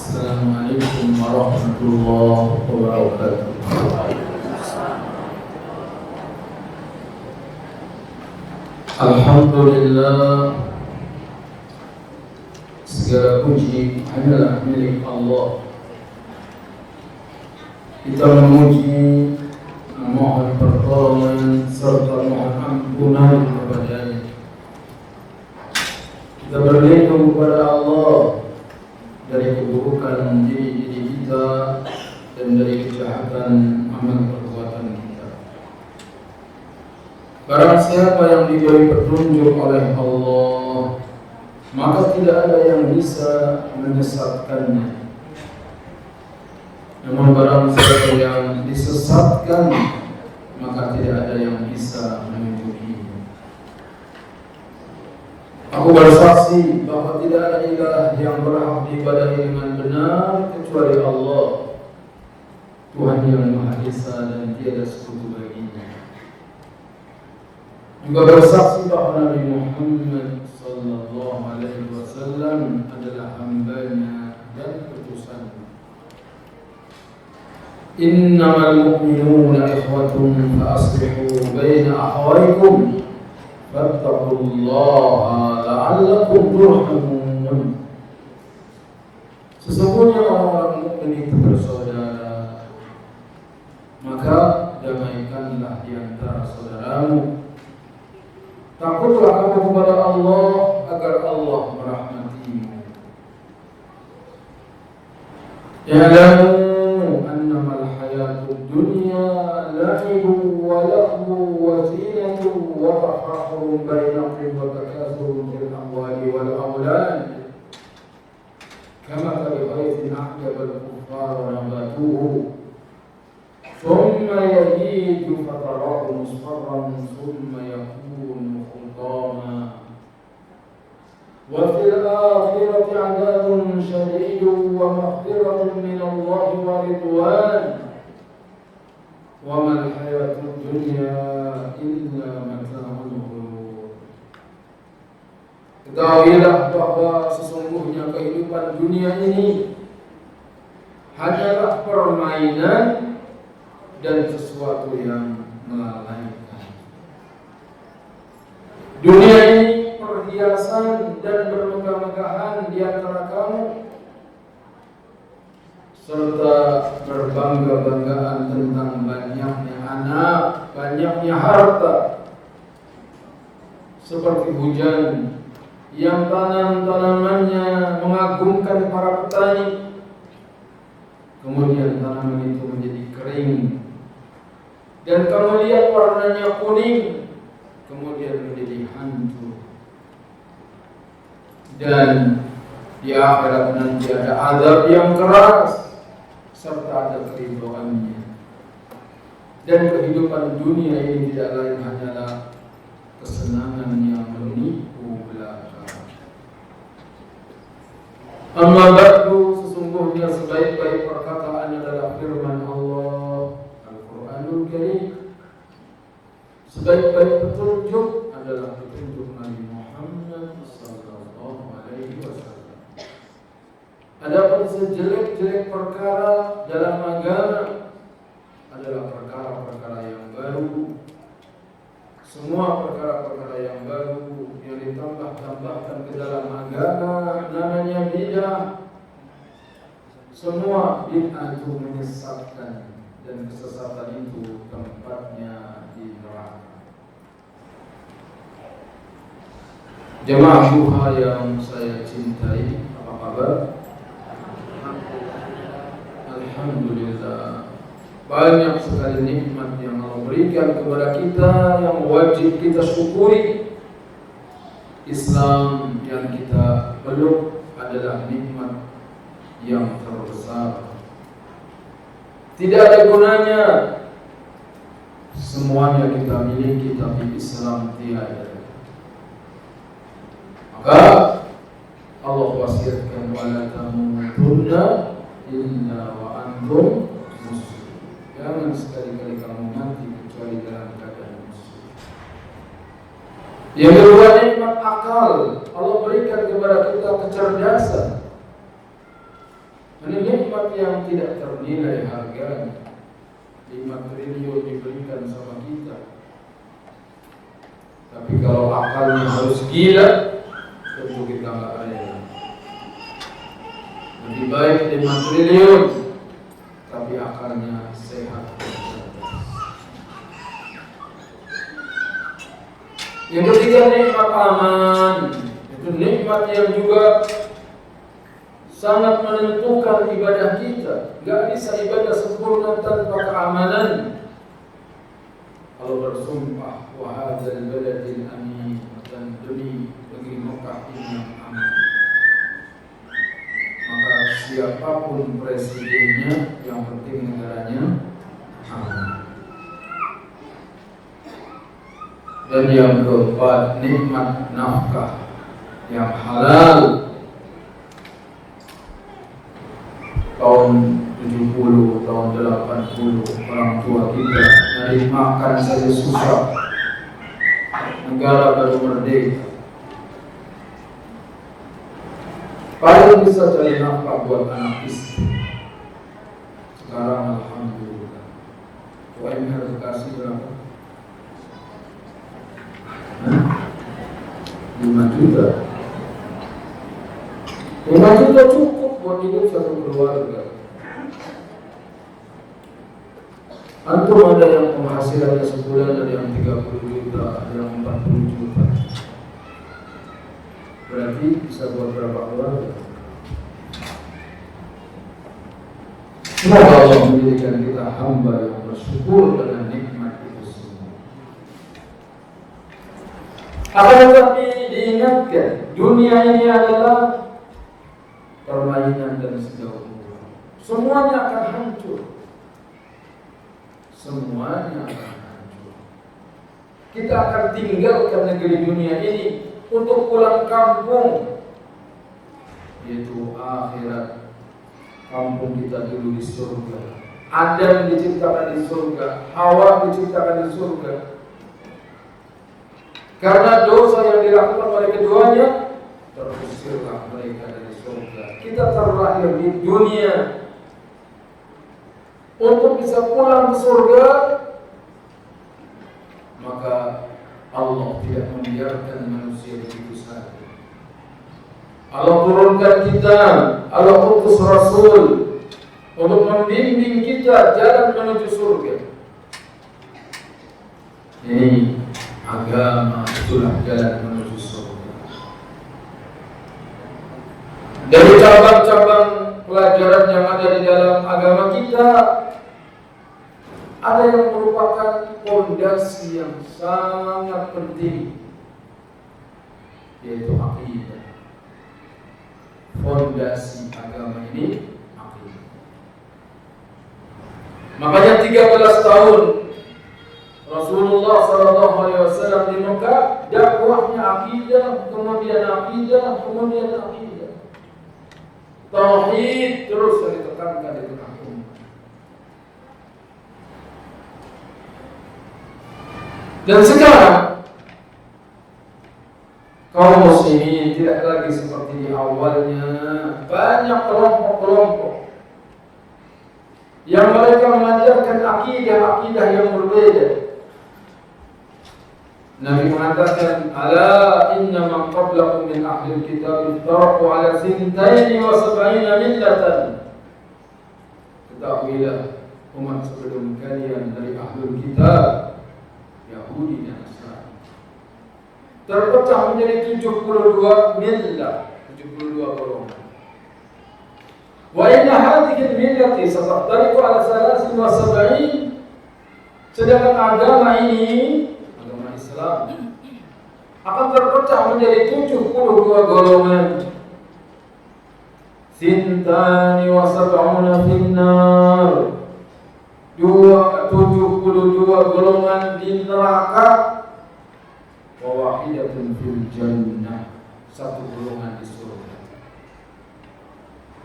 Assalamualaikum warahmatullahi wabarakatuh. Alhamdulillah, segala puji hanyalah milik Allah. Kita memuji, memohon pertolongan serta mohon ampunan kepada-Nya. Kita berlindung kepada Allah dari keburukan diri kita dan dari kejahatan amal perbuatan kita. Barang siapa yang diberi petunjuk oleh Allah, maka tidak ada yang bisa menyesatkannya. Namun barang siapa yang disesatkan, maka tidak ada yang bisa menunjukinya. Aku bersaksi bahwa tidak ada ilah yang berhak diibadahi dengan benar kecuali Allah, Tuhan yang Maha Esa dan tiada sekutu baginya. Juga bersaksi bahwa Nabi Muhammad sallallahu alaihi wasallam adalah hamba-Nya dan utusan-Nya. Innamal mu'minuna ikhwatun fa aslihu baina akhawaykum fattaqullaha la'allakum turhamun. Sesungguhnya orang-orang mukmin itu bersaudara, maka damaikanlah di antara saudaramu. Takutlah kamu kepada Allah agar Allah merahmatimu. Ya'lamu annamal hayatud dunya la'ibun wa lahu wa zinatun wa tafakhurun bainakum wa takathurun fil amwali wal awlad kama ghaythin a'jaba al-kuffara nabatuhu thumma yahiju fatarahu musfarran thumma yakunu hutama wa fil akhirati 'adabun shadidun wa maghfiratun min Allah wa ridwan wa mal hayatud dunya illa mata'ul ghurur. Ketahuilah bahwa sesungguhnya kehidupan dunia ini hanyalah permainan dan sesuatu yang melalaikan. Dunia ini perhiasan dan bermegah-megahan di antara kamu, serta berbangga-banggaan tentang banyaknya anak, banyaknya harta, seperti hujan yang tanamannya mengagumkan para petani, kemudian tanaman itu menjadi kering, dan kamu lihat warnanya kuning, kemudian menjadi hancur. Dan di akhirat nanti ada azab yang keras serta ada keridhoannya. Dan kehidupan dunia ini tidak lain hanyalah kesenangan yang menipu belaka. Amma ba'du, sesungguhnya sebaik-baik perkataan adalah firman Allah Al-Quranul Karim. Sebaik-baik petunjuk adalah petunjuk Nabi Muhammad sallallahu alaihi wasallam. Adapun sejelek-jelek perkara dalam agama adalah perkara-perkara yang baru. Semua perkara-perkara yang baru yang ditambah-tambahkan ke dalam agama namanya bid'ah. Semua bid'ah itu menyesatkan, dan kesesatan itu tempatnya di neraka. Jemaah duha yang saya cintai, apa kabar? Alhamdulillah. Banyak sekali nikmat yang Allah berikan kepada kita yang wajib kita syukuri. Islam yang kita peluk adalah nikmat yang terbesar. Tidak ada gunanya semuanya kita miliki tapi Islam tiada. Maka Allah wasiatkan wala tamutunna illa wa antum muslimun. Jangan sekali-kali kamu mati kecuali dalam keadaan muslim. Yang kedua, nikmat akal. Allah berikan kepada kita kecerdasan. Ini nikmat yang tidak ternilai harganya. 5 triliun diberikan sama kita. Tapi kalau akalnya harus gila, tentu kita nggak rela. Lebih baik 5 triliun, tapi akalnya sehat. Yang ketiga, nikmat aman. Itu nikmat yang juga sangat menentukan ibadah kita. Gak bisa ibadah sempurna tanpa keamanan. Kalau bersumpah, wahadzal baladil amin, dan demi negeri Mekah ini yang aman, maka siapapun presidennya, yang penting negaranya aman. Dan yang keempat, nikmat nafkah yang halal. Tahun 70, tahun 80, orang tua kita dari makan saja susah. Negara baru merdeka, paling bisa cari nafkah buat anak istri. Sekarang alhamdulillah, UMR kasih berapa? 5 juta. 5 juta cukup buat hidup satu keluarga. Antum ada yang penghasilannya sebulan, ada yang 30 juta, ada yang 40 juta. Berarti bisa buat berapa keluarga? Semoga Allah menjadikan kita hamba yang bersyukur dengan nikmat itu semua. Akan tetapi diingatkan, dunia ini adalah permainan dan sejauh semuanya akan hancur. Semuanya akan hancur. Kita akan tinggalkan negeri dunia ini untuk pulang kampung, yaitu akhirat. Kampung kita dulu di surga. Adam diciptakan di surga, Hawa diciptakan di surga. Karena dosa yang dilakukan oleh keduanya, terusirlah mereka dari surga. Kita terlahir di dunia untuk bisa pulang ke surga, maka Allah tidak membiarkan manusia begitu saja. Allah turunkan kitab, Allah utus Rasul untuk membimbing kita jalan menuju surga. Ini agama, itulah jalan menuju surga. Dari cabang-cabang pelajaran yang ada di dalam agama kita, ada yang merupakan fondasi yang sangat penting, yaitu akidah. Fondasi agama ini akidah. Makanya 13 tahun Rasulullah SAW di Mekah, dakwahnya akidah, kemudian akidah, kemudian akidah. Tauhid terus ditekankan di tengah umat. Dan sekarang kaum muslimin tidak lagi seperti di awalnya. Banyak kelompok-kelompok yang mereka mengajarkan akidah-akidah yang berbeda. Nabi mengatakan, ala inna man qablakum min ahli kitab iftaraqu ala 72 millatan. Ketahuilah, umat sebelum kalian dari ahli kitab, Yahudi dan Nasrani, terpecah menjadi 72 millah, 72 golongan. Wa inna hadhihi al-millati sataftariqu ala 73, sedangkan agama ini, agama Islam, akan terpecah menjadi 72 golongan. Sintani wa sab'una finnar, 72 golongan di neraka, wa wahidatun fil jannah, 1 golongan di surga.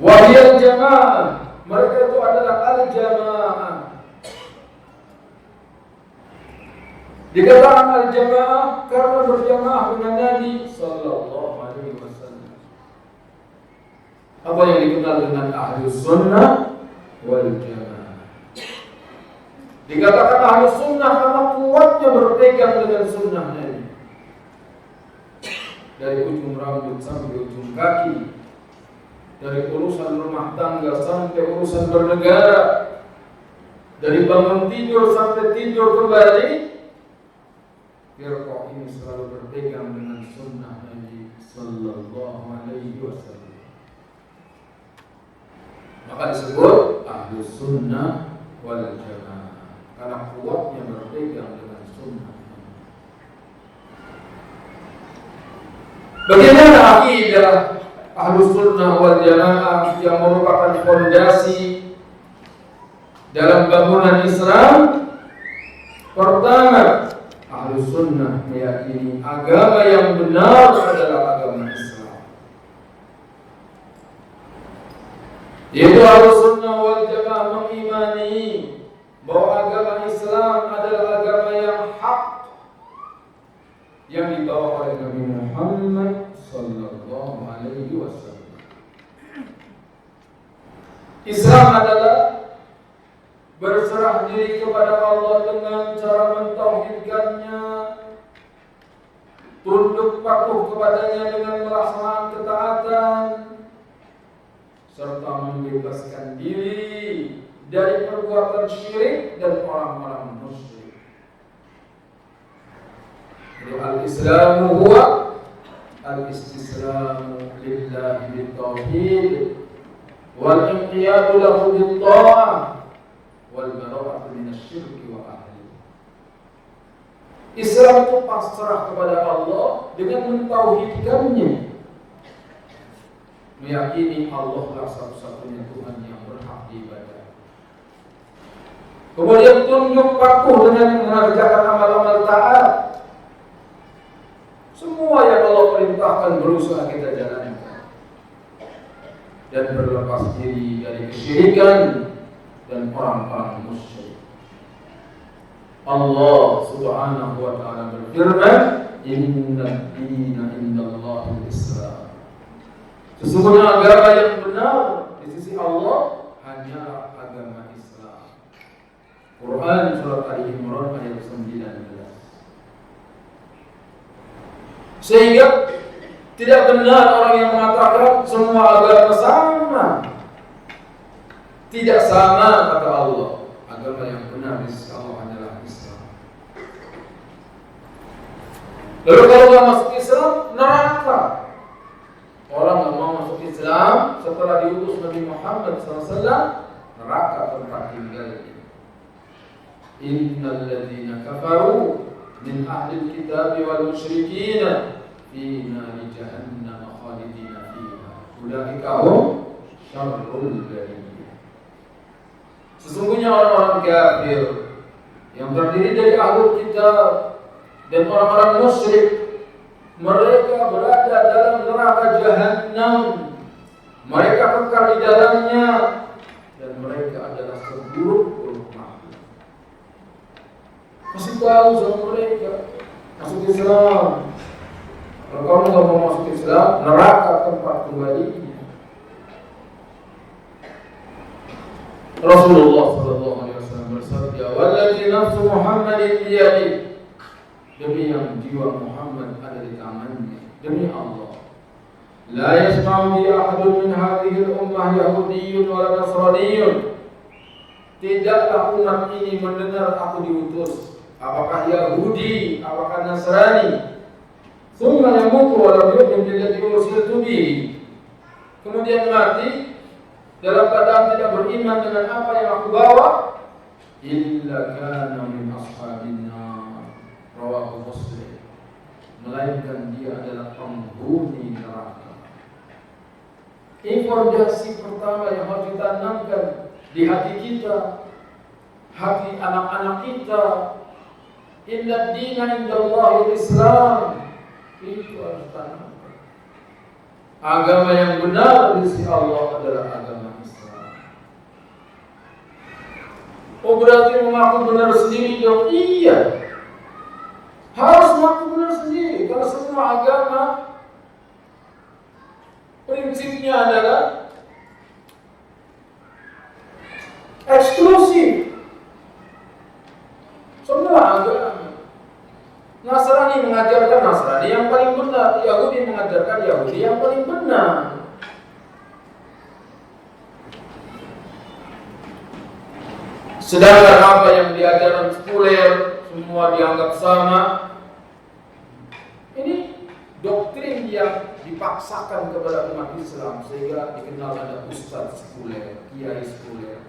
Wahiyal jamaah, mereka itu adalah al-jamaah. Dikatakan al-jamaah karena berjamaah dengan Nabi sallallahu alaihi wasallam. apa yang dikenal dengan Ahlus Sunnah wal Jamaah. Dikatakan Ahlus Sunnah karena kuatnya berpegang dengan sunnahnya. Dari ujung rambut sampai ujung kaki, dari urusan rumah tangga sampai urusan bernegara, dari bangun tidur sampai tidur kembali, firqah ini selalu berpegang dengan sunnah Nabi Sallallahu Alaihi Wasallam. Maka disebut Ahlus Sunnah wal Jamaah karena kuatnya berpegang dengan sunnah. Bagaimana akidah Ahlus Sunnah wal Jamaah yang merupakan fondasi dalam bangunan Islam? Pertama, Ahlus Sunnah meyakini agama yang benar adalah agama Islam. Yaitu Ahlus Sunnah wal Jamaah mengimani bahwa agama Islam adalah agama yang hak yang dibawa oleh Nabi Muhammad Sallallahu Alaihi Wasallam. Islam adalah berserah diri kepada Allah dengan cara mentauhidkannya, tunduk patuh kepadanya dengan melaksanakan ketaatan, serta membebaskan diri dari perbuatan syirik dan orang-orang musyrik. Jadi al-Islamu huwa al-istislamu lillahi bil-tauhid wal-inqiyadu lahu bil-ta'ah wal-bara'atu minasyirki wa ahli. Islam itu pasrah kepada Allah dengan mentauhidkannya, meyakini Allah lah satu-satunya Tuhan yang berhak diibadah. Kemudian tunduk patuh dengan mengerjakan amal-amal taat. Semua yang Allah perintahkan berusaha kita jalankan, dan berlepas diri dari kesyirikan dan orang-orang musyrik. Allah Subhanahu wa taala berfirman, "Inna ad-dina indallahil Islam." Sesungguhnya agama yang benar di sisi Allah hanyalah agama Islam. Quran surat Ali Imran ayat 19. Sehingga tidak benar orang yang mengatakan semua agama sama. Tidak sama kata Allah. Agama yang benar di sisi Allah adalah Islam. Lalu kalau tidak masuk Islam, neraka. Orang yang mau masuk Islam setelah diutus Nabi Muhammad SAW, neraka tempat tinggalnya. Innal ladzina kafaru min ahlil kitab wal musyrikin fi nari jahannam khalidina fiha ulaika hum syarrul bariyah. Sesungguhnya orang-orang kafir yang terdiri dari ahlul kitab dan orang-orang musyrik, mereka berada dalam neraka jahannam, mereka kekal di dalamnya, dan mereka adalah seburuk-buruk makhluk. Masih tahu sama mereka masuk Islam. Kalau kamu tidak mau masuk Islam, neraka tempat kembalinya. Rasulullah SAW bersabda, "Walladzi nafsu Muhammadin biyadihi." Demi yang jiwa Muhammad ada di tangannya, demi Allah, la yasma'u bi ahadun min hadhihi al-ummah yahudiyyun wa nasraniyyun. Tidaklah umat ini mendengar aku diutus, apakah Yahudi, apakah Nasrani, thumma yamutu wa lam yu'min billadhi ursiltu bihi, kemudian mati dalam keadaan tidak beriman dengan apa yang aku bawa, illa kana min ashabin nar, rawahu Muslim, melainkan dia adalah penghuni neraka. Ini fondasi pertama yang harus ditanamkan di hati kita, hati anak-anak kita. Inna ad-dina indallahil Islam. Itu harus ditanamkan. Agama yang benar di sisi Allah adalah agama Islam. Oh, berarti mengaku benar sendiri dong? Iya, harus mengaku benar sendiri. Karena semua agama prinsipnya adalah eksklusif. Semua agama. Nasrani mengajarkan Nasrani yang paling benar, Yahudi mengajarkan Yahudi yang paling benar. Sedangkan apa yang diajarkan sekuler semua dianggap sama. Ini doktrin yang dipaksakan kepada umat Islam sehingga dikenal ada ustaz sekuler, kiai sekuler.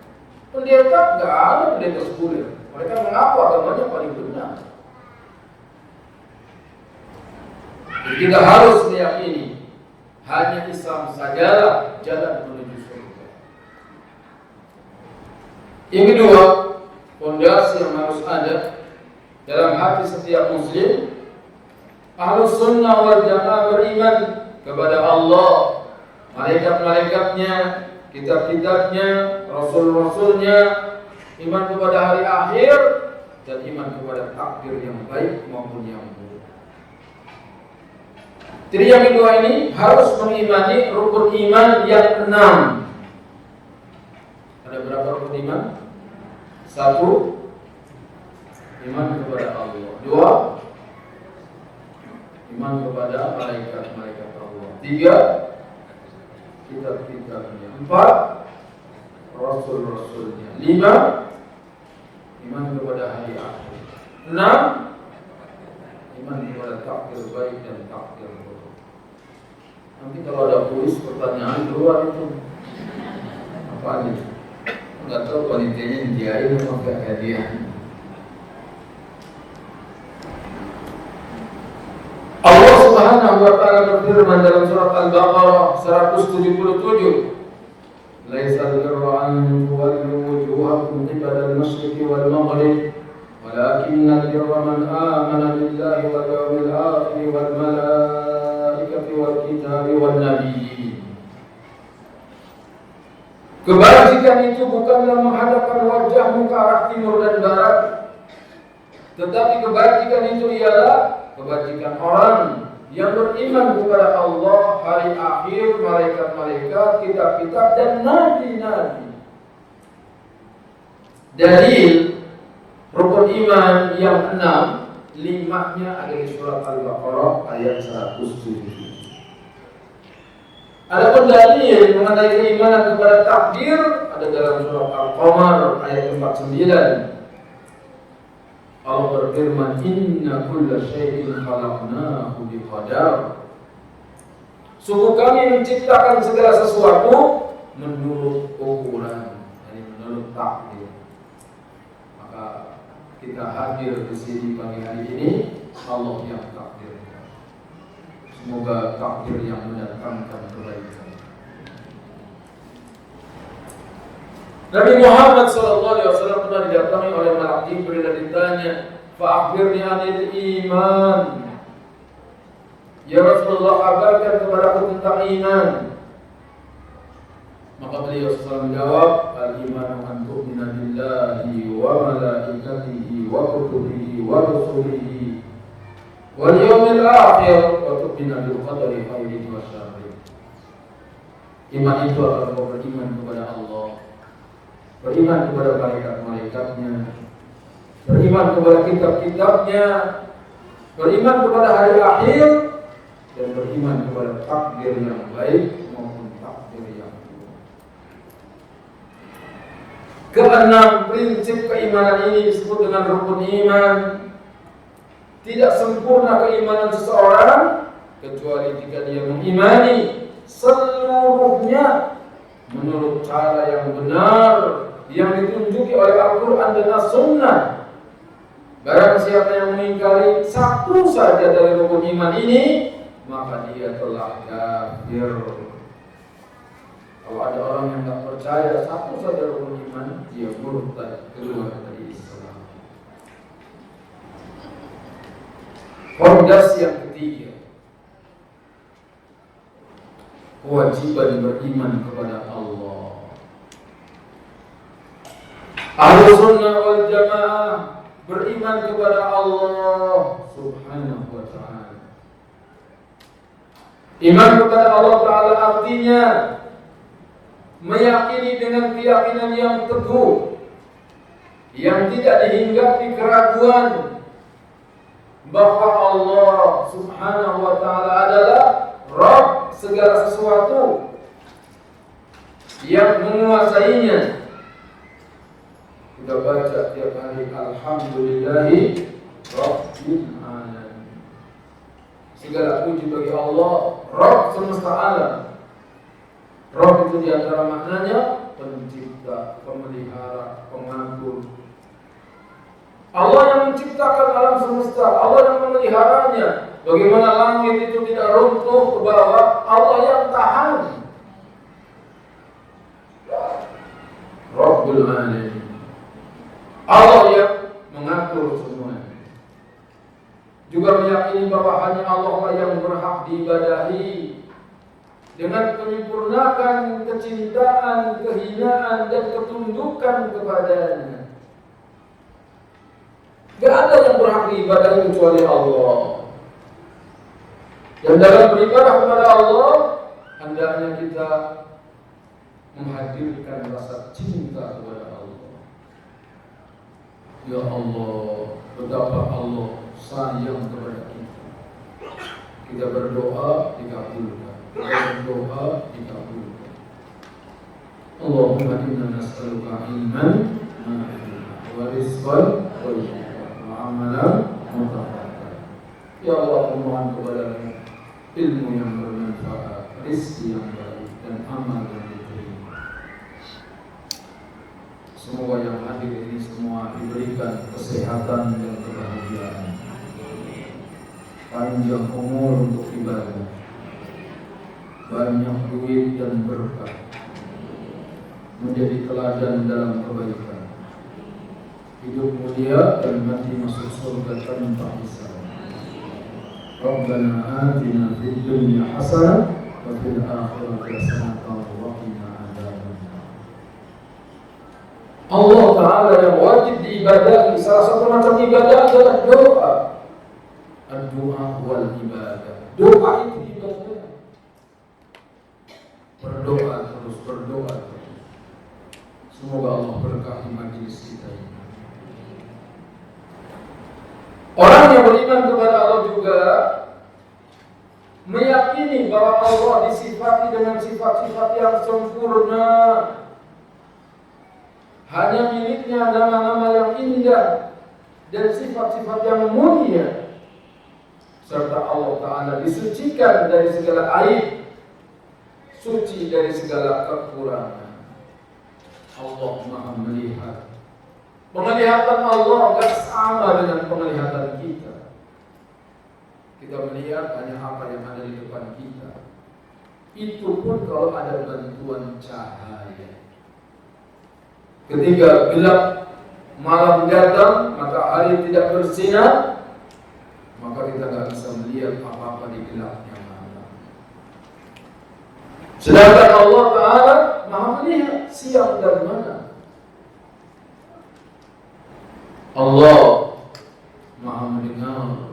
Pendeta nggak ada pendeta sekuler. Mereka mengaku agamanya paling benar. Jadi kita harus meyakini hanya Islam sajalah jalan menuju surga. Yang kedua, fondasi yang harus ada dalam hati setiap muslim, Ahlus Sunnah wal Jamaah beriman kepada Allah, malaikat-malaikatnya, kitab-kitabnya, rasul-rasulnya, iman kepada hari akhir, dan iman kepada takdir yang baik maupun yang buruk. Jadi yang kedua ini harus mengimani rukun iman yang 6. Ada berapa rukun iman? 1, iman kepada Allah. 2, iman kepada malaikat-malaikat Allah. 3, kitab-kitabnya. 4, rasul-rasulnya. 5, iman kepada hari akhir. 6, iman kepada takdir baik dan takdir buruk. Nanti kalau ada kuis pertanyaan keluar itu apa aja? Enggak tahu panitianya diain atau enggak hadiah. Allah Subhanahu wa taala berfirman dalam surat Al-Baqarah 177, "Laisal birra an tuwallu wujuhakum qibala al-masyriqi wal maghrib, walakinnal birra man amana billahi wal yawmil akhir wal malaikati wal kitabi wan nabiyyin." Kebajikan itu bukanlah menghadapkan wajahmu ke arah timur dan barat, tetapi kebajikan itu ialah kebajikan orang yang beriman kepada Allah, hari akhir, malaikat-malaikat, kitab-kitab, dan nabi-nabi. Dalil rukun iman yang 6, 5-nya ada di surat Al-Baqarah ayat 107. Adapun dalil mengenai keimanan kepada takdir ada dalam surat Al-Qamar ayat 49. Allah berfirman, "Inna kulla syai'in khalaqnahu biqadar." Sungguh kami menciptakan segala sesuatu menurut ukuran, yani menurut takdir. Maka kita hadir di sini pagi hari ini, Allah yang takdirkan. Semoga takdir yang mendatangkan kebaikan. Nabi Muhammad SAW pernah didatangi oleh malaikat Jibril dan ditanya, "Fa'akhbirni 'anil iman." Ya Rasulullah, kabarkan kepadaku tentang iman. Maka beliau SAW menjawab, "Al-imanu an tu'mina billahi wa malaikatihi wa kutubihi wa rusulihi wal yawmil akhir wa tu'mina bil qadari khairihi wa syarrihi." Iman itu adalah beriman kepada Allah, beriman kepada malaikat-malaikatnya, beriman kepada kitab-kitabnya, beriman kepada hari akhir, dan beriman kepada takdir yang baik maupun takdir yang buruk. Keenam prinsip keimanan ini disebut dengan rukun iman. Tidak sempurna keimanan seseorang kecuali jika dia mengimani seluruhnya menurut cara yang benar yang ditunjuki oleh Al-Quran dan As-Sunnah. Barang siapa yang mengingkari satu saja dari rukun iman ini, maka dia telah kafir. Kalau ada orang yang tak percaya satu saja rukun iman, dia murtad, keluar dari Islam. Fondasi yang ketiga, kewajiban beriman kepada Allah. Ahlus Sunnah wal Jamaah beriman kepada Allah Subhanahu wa ta'ala. Iman kepada Allah Ta'ala artinya meyakini dengan keyakinan yang teguh, yang tidak dihinggapi keraguan, bahwa Allah Subhanahu wa Ta'ala adalah Rabb segala sesuatu yang menguasainya. Kita baca tiap hari Alhamdulillahi Rabbil Alamin. Segala puji bagi Allah, Rabb semesta alam. Rabb itu diantara maknanya pencipta, pemelihara, pengatur. Allah yang menciptakan alam semesta, Allah yang memeliharanya. Bagaimana langit itu tidak runtuh ke bawah, Allah yang tahan. Rabbul Alamin. Allah yang mengatur semuanya. Juga meyakini bahwa hanya Allah lah yang berhak diibadahi, dengan menyempurnakan kecintaan, kehinaan, dan ketundukan kepadanya. Gak ada yang berhak diibadahi kecuali Allah. Dan dalam beribadah kepada Allah, hendaknya kita menghadirkan rasa cinta kepada Allah. Ya Allah, betapa Allah sayang kepada kita. Kita berdoa dikabulkan, berdoa dikabulkan. Allahumma inna nas'aluka ilman nafi'an wa rizqan thayyiban wa amalan mutaqabbal. Ya Allah, mohon kepadamu ilmu yang bermanfaat, rezeki yang baik, dan amal yang diterima. Semoga yang hadir ini semua diberikan kesehatan dan kebahagiaan, panjang umur untuk ibadah, banyak duit dan berkah, menjadi teladan dalam kebaikan, hidup mulia dan mati masuk surga tanpa hisab. Rabbana atina fid dunya hasanah wa fil akhirati hasanah wa qina adzabannar. Allah Ta'ala yang wajib diibadahi, salah satu macam ibadah adalah doa. Doa wal ibadah. Doa itu ibadah. Berdoa terus, berdoa terus. Semoga Allah berkahi majelis kita ini. Orang yang beriman kepada Allah juga meyakini bahwa Allah disifati dengan sifat-sifat yang sempurna. Hanya miliknya nama-nama yang indah dan sifat-sifat yang mulia. Serta Allah Ta'ala disucikan dari segala aib, suci dari segala kekurangan. Allah Maha melihat. Penglihatan Allah gak sama dengan penglihatan kita. Kita melihat hanya apa yang ada di depan kita. Itu pun kalau ada bantuan cahaya. Ketika gelap malam datang, matahari tidak bersinar, maka kita gak bisa melihat apa-apa di gelapnya malam. Sedangkan Allah Ta'ala Maha melihat siang dan malam. Allah Maha mendengar.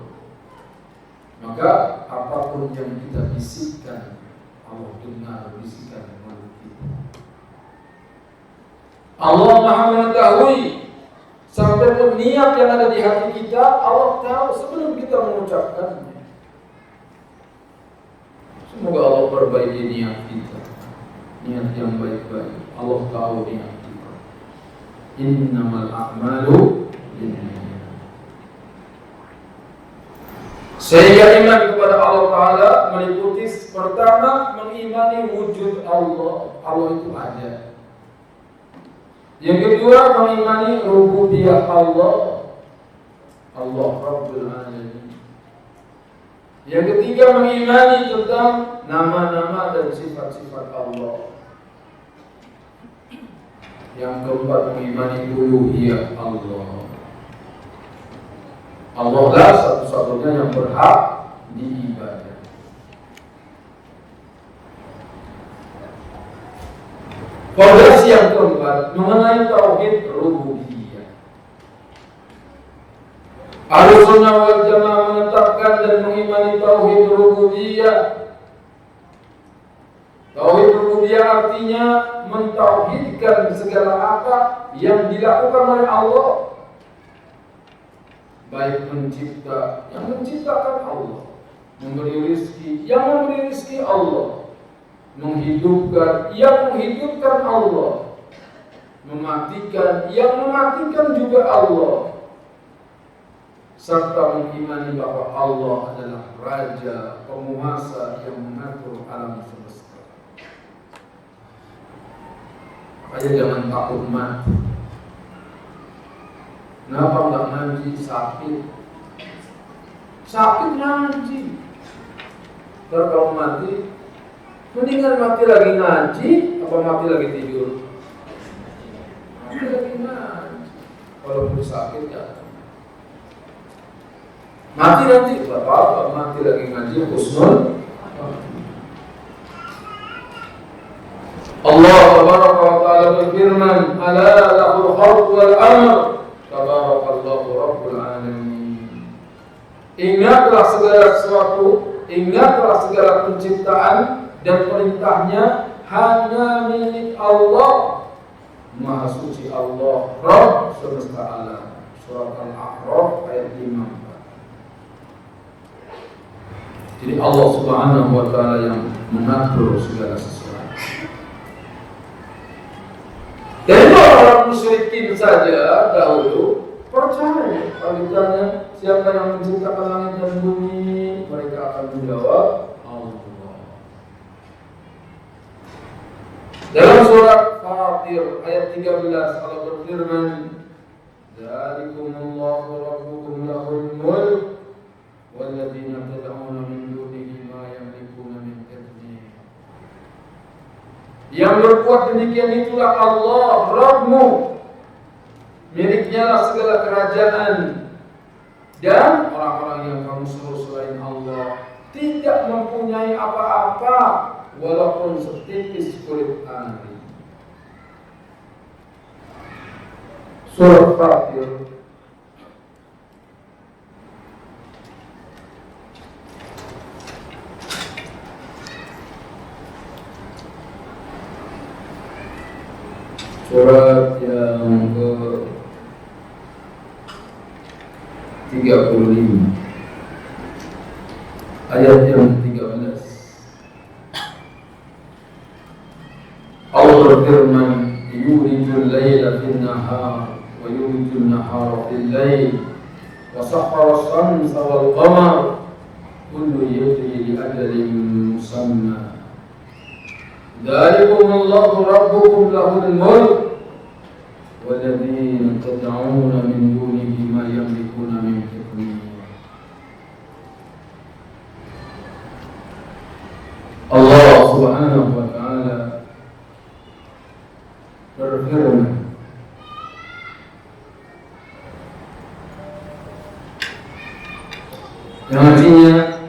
Maka apapun yang kita bisikkan, Allah dengar bisikan mulut kita. Allah Maha mengetahui sampai pun niat yang ada di hati kita, Allah tahu sebelum kita mengucapkannya. Semoga Allah perbaiki niat kita, niat yang baik-baik. Allah tahu niat kita. Innamal a'malu binniyat. Sehingga iman kepada Allah Ta'ala meliputi pertama mengimani wujud Allah. Allah itu ada. Yang kedua mengimani rububiyah Allah. Allah Rabbul Alamin. Yang ketiga mengimani tentang nama-nama dan sifat-sifat Allah. Yang keempat mengimani uluhiyah Allah. Allah lah satu-satunya yang berhak diibadah. Fondasi yang keempat mengenai tauhid rububiyah. Ahlussunnah wal Jamaah menetapkan dan mengimani tauhid rububiyah. Tauhid rububiyah dia artinya mentauhidkan segala apa yang dilakukan oleh Allah. Baik pencipta, yang menciptakan Allah, memberi rezeki, yang memberi rezeki Allah, menghidupkan, yang menghidupkan Allah, mematikan, yang mematikan juga Allah, serta mengimani bahwa Allah adalah Raja, penguasa yang mengatur alam semesta. Makanya jangan takut mati. Kenapa enggak ngaji? Sakit ngaji. Kalau mati, mendingan mati lagi ngaji, apa mati lagi tidur? Mati lagi ngaji. Kalau sakit ya mati nanti, apa mati lagi ngaji husnul. Allah tabaraka wa ta'ala berfirman, ala lahul khalq wal amr, tabarakallahu rabbul alamin. Ingatlah segala sesuatu, ingatlah segala penciptaan dan perintahnya hanya milik Allah. Maha suci Allah, Rabb semesta alam. Surat Al-A'raf ayat 5. Jadi Allah Subhanahu wa ta'ala yang mengatur segala sesuatu. Dan orang musyrikin saja dahulu percaya. Kalau ditanya siapa yang menciptakan langit dan bumi, mereka akan menjawab Allah. Dalam surat Fatir ayat 13 Allah berfirman, "Dzalikumullahu rabbukum lahul mulk walladzina tad'una min dunihi ma yamlikuna min qitmir." Yang berbuat demikian itulah Allah Rabbmu, miliknya lah segala kerajaan, dan orang-orang yang kamu seru selain Allah tidak mempunyai apa-apa walaupun setipis kulit ari. Surah Fatir surat yang ke-35 ayat yang 13. Allah berfirman, yulijul laila fin nahar wa yulijul nahara fil lail wa sakhkhara asy-syamsa wal qamar kullu yajri li ajalin musamma. Dzalikumullahu rabbukum lahul mulk walladzina tad'una min dunihi ma yamlikuna min qitmir. Allah Subhanahu wa ta'ala berfirman, yang artinya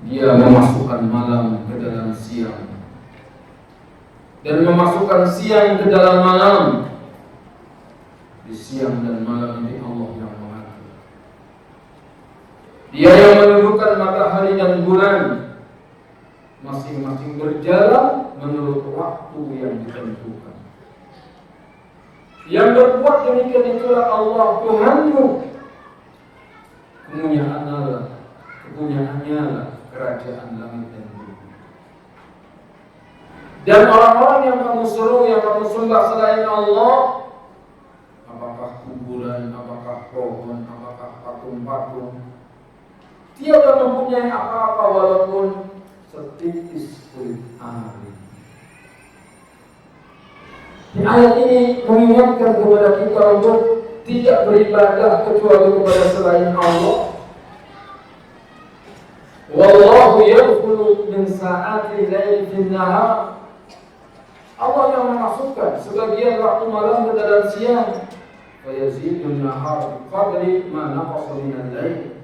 dia memasukkan malam ke dalam siang dan memasukkan siang ke dalam malam. Di siang dan malam ini Allah yang mengatur. Dia yang menentukan matahari dan bulan, masing-masing berjalan menurut waktu yang ditentukan. Yang berbuat demikian itulah Allah Tuhanmu. Kepunyaannya lah kerajaan langit dan bumi. Dan orang-orang yang kamu seru, yang kamu sembah selain Allah, apakah kuburan, apakah pohon, apakah patung-patung, tiada mempunyai apa-apa walaupun setipis kulit ari. Di ayat ini mengingatkan kepada kita untuk tidak beribadah kecuali kepada selain Allah. Wallahu yadkhulu min sa'ati lail fin nahar. Allah yang memasukkan sebagian waktu malam ke dalam siang. Wa yazidun nahar qadri ma naqasa min al-lail.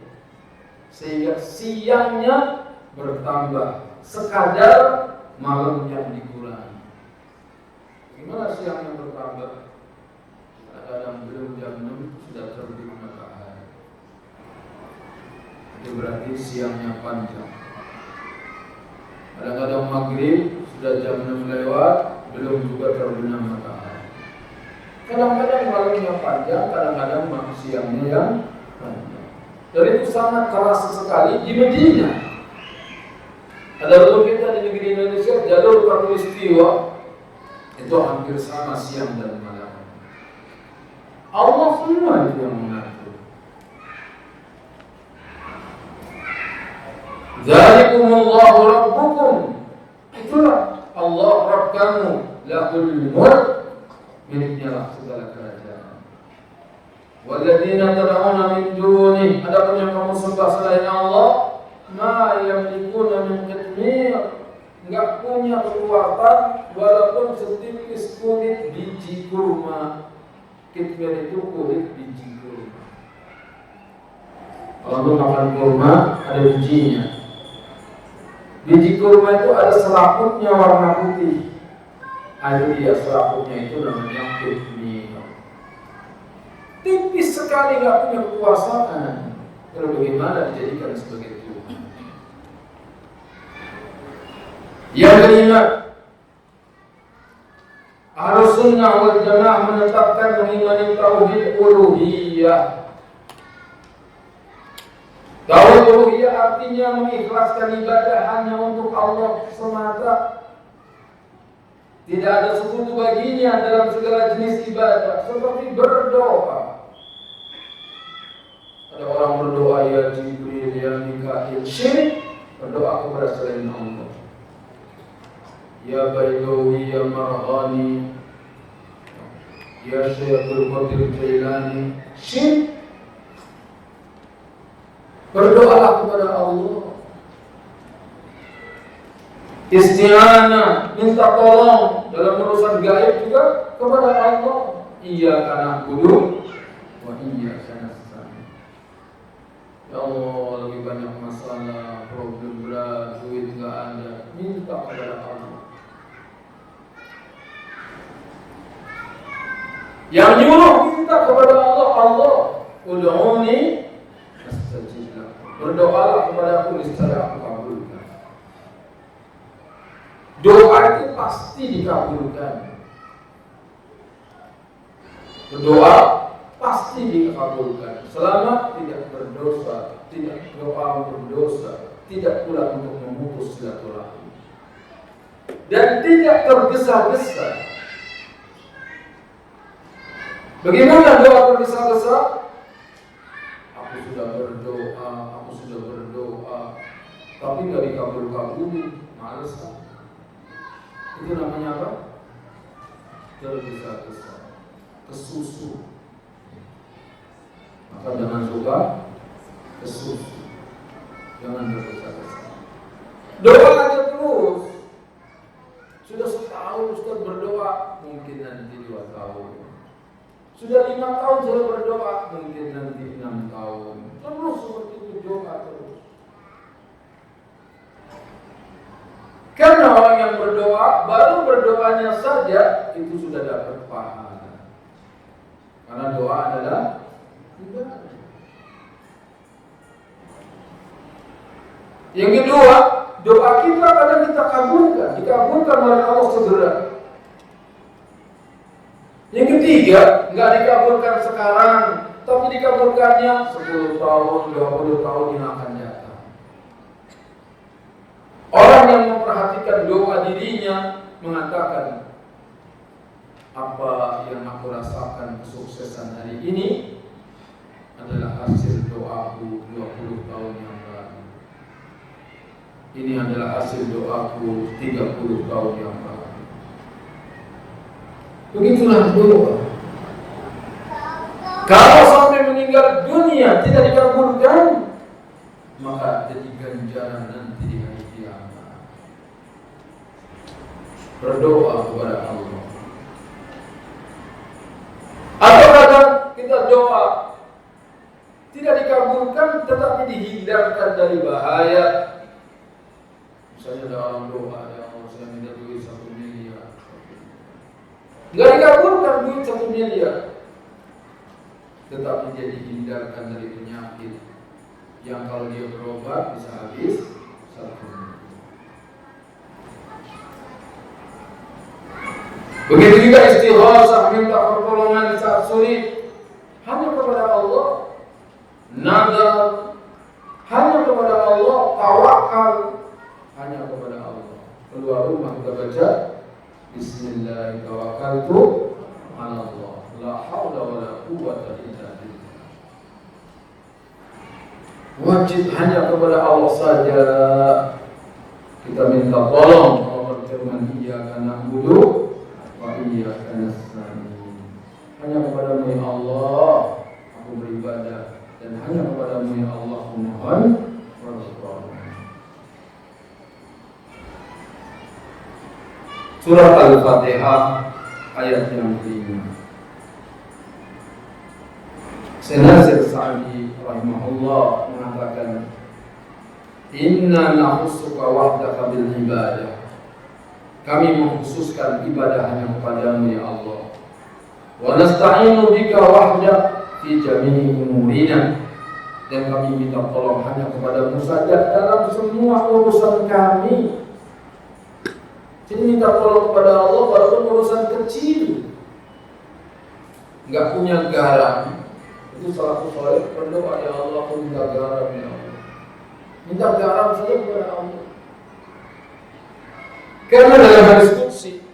Sehingga siangnya bertambah sekadar malam yang dikurangi. Gimana siang yang bertambah? Kadang belum jam 6 sudah terbit matahari. Itu berarti siangnya panjang. Kadang-kadang maghrib sudah jam 6 lewat, belum juga terbenam matahari. Kadang-kadang malamnya panjang, kadang-kadang siangnya yang panjang. Dan itu sangat terasa sekali di Medina. Ada kalau kita di negeri Indonesia, jalur khatulistiwa itu hampir sama siang dan malam. Allah semua itu yang mengatur. Dzalikumullahu rabbukum. Itulah Allah Rabb kamu, lahul mulk, miliknya lah segala kerajaan. Walladzina tad'una min dunih, adapun yang kamu sembah selain Allah, ma yamlikuna min qitmir, enggak punya kekuatan walaupun setipis kulit biji kurma. Qitmir itu kulit biji kurma. Kalau makan kurma ada bijinya. Biji kurma itu ada selaputnya warna putih. Ada dia selaputnya itu namanya qitmir. Tipis sekali, nggak punya kekuasaan. Kalau bagaimana dijadikan sebagai Tuhan? Yang kelima, Ahlus Sunnah wal Jamaah menetapkan mengimani tauhid uluhiyah. Tauhid uluhiyah artinya mengikhlaskan ibadah hanya untuk Allah semata. Tidak ada sekutu baginya dalam segala jenis ibadah, seperti berdoa. Ada orang berdoa ya Jibril, ya Mikail, syirik, berdoa kepada selain Allah. Ya Baidawi, ya Marghani, ya Syekhul Qadir Jailani, syirik. Berdoalah kepada Allah. Isti'anah, minta tolong dalam urusan gaib juga kepada Allah. Iyyaka na'budu wa iyyaka nasta'in. Ya Allah, lagi banyak masalah, problem berat, duit enggak ada, minta kepada Allah. Yang nyuruh minta kepada Allah, Allah ud'uni astajib lakum. Berdoalah kepada aku, niscaya aku kabulkan. Doa itu pasti dikabulkan. Berdoa pasti dikabulkan selama tidak berdosa, tidak doa untuk dosa, tidak pula untuk memutus silaturahmi, dan tidak tergesa-gesa. Bagaimana doa tergesa-gesa? Aku sudah berdoa, tapi nggak dikabul-kabulin, males kan? Itu namanya apa? Tergesa-gesa, kesusu. Maka jangan suka kesusu, jangan tergesa-gesa. Doa aja terus. Sudah setahun Ustaz berdoa, mungkin nanti 2 tahun. Sudah 5 tahun saya berdoa, mungkin nanti 6 tahun. Terus seperti itu doa terus. Karena orang yang berdoa, baru berdoanya saja itu sudah dapat pahala. Karena doa adalah ibadah. Yang kedua, doa kita kadang kita kabulkan, dikabulkan oleh Allah segera. Yang ketiga, nggak dikabulkan sekarang, tapi dikabulkannya 10 tahun, 20 tahun yang akan datang. Orang yang memperhatikan doa dirinya mengatakan, apa yang aku rasakan kesuksesan hari ini adalah hasil doaku 20 tahun yang lalu. Ini adalah hasil doaku 30 tahun yang lalu. Begitulah doa. Kalau sampai meninggal dunia tidak dikabulkan, maka jadi ganjaran nanti di hari kiamat. Berdoa kepada Allah. Atau kadang kita doa tidak dikabulkan tetapi dihindarkan dari bahaya. Misalnya dalam doa, ya Allah saya minta duit 1 miliar. Enggak dikabulkan duit 1 miliar. Tetapi dia dihindarkan dari penyakit yang kalau dia berobat bisa habis 1 miliar. Begitu juga istighosah, minta pertolongan di saat sulit, hanya kepada Allah. Nazar, hanya kepada Allah. Tawakal, hanya kepada Allah. Keluar rumah kita baca Bismillahirrahmanirrahim, tawakkaltu 'ala Allah, la haula wala quwwata illa billah. Wajib hanya kepada Allah saja kita minta tolong. Allah berfirman, iyyaka na'budu wa iyyaka nasta'in. Hanya kepadamu ya Allah aku beribadah, dan hanya kepadamu ya Allah aku mohon pertolongan. Surat Al-Fatihah ayat yang kelima. Senazir Sa'di rahimahullah mengatakan, inna nahussuka wahdaka bil ibadah. Kami mengkhususkan ibadah hanya kepadamu ya Allah. Wa nasta'inu bika wahdak fi jami'i umurina. Dan kami minta tolong hanya kepadamu saja dalam semua urusan kami. Jadi minta tolong kepada Allah walaupun urusan kecil. Enggak punya garam. Itu salafus saleh berdoa, ya Allah aku minta garam ya Allah. Minta garam saja kepada Allah. Karena dalam hadis qudsi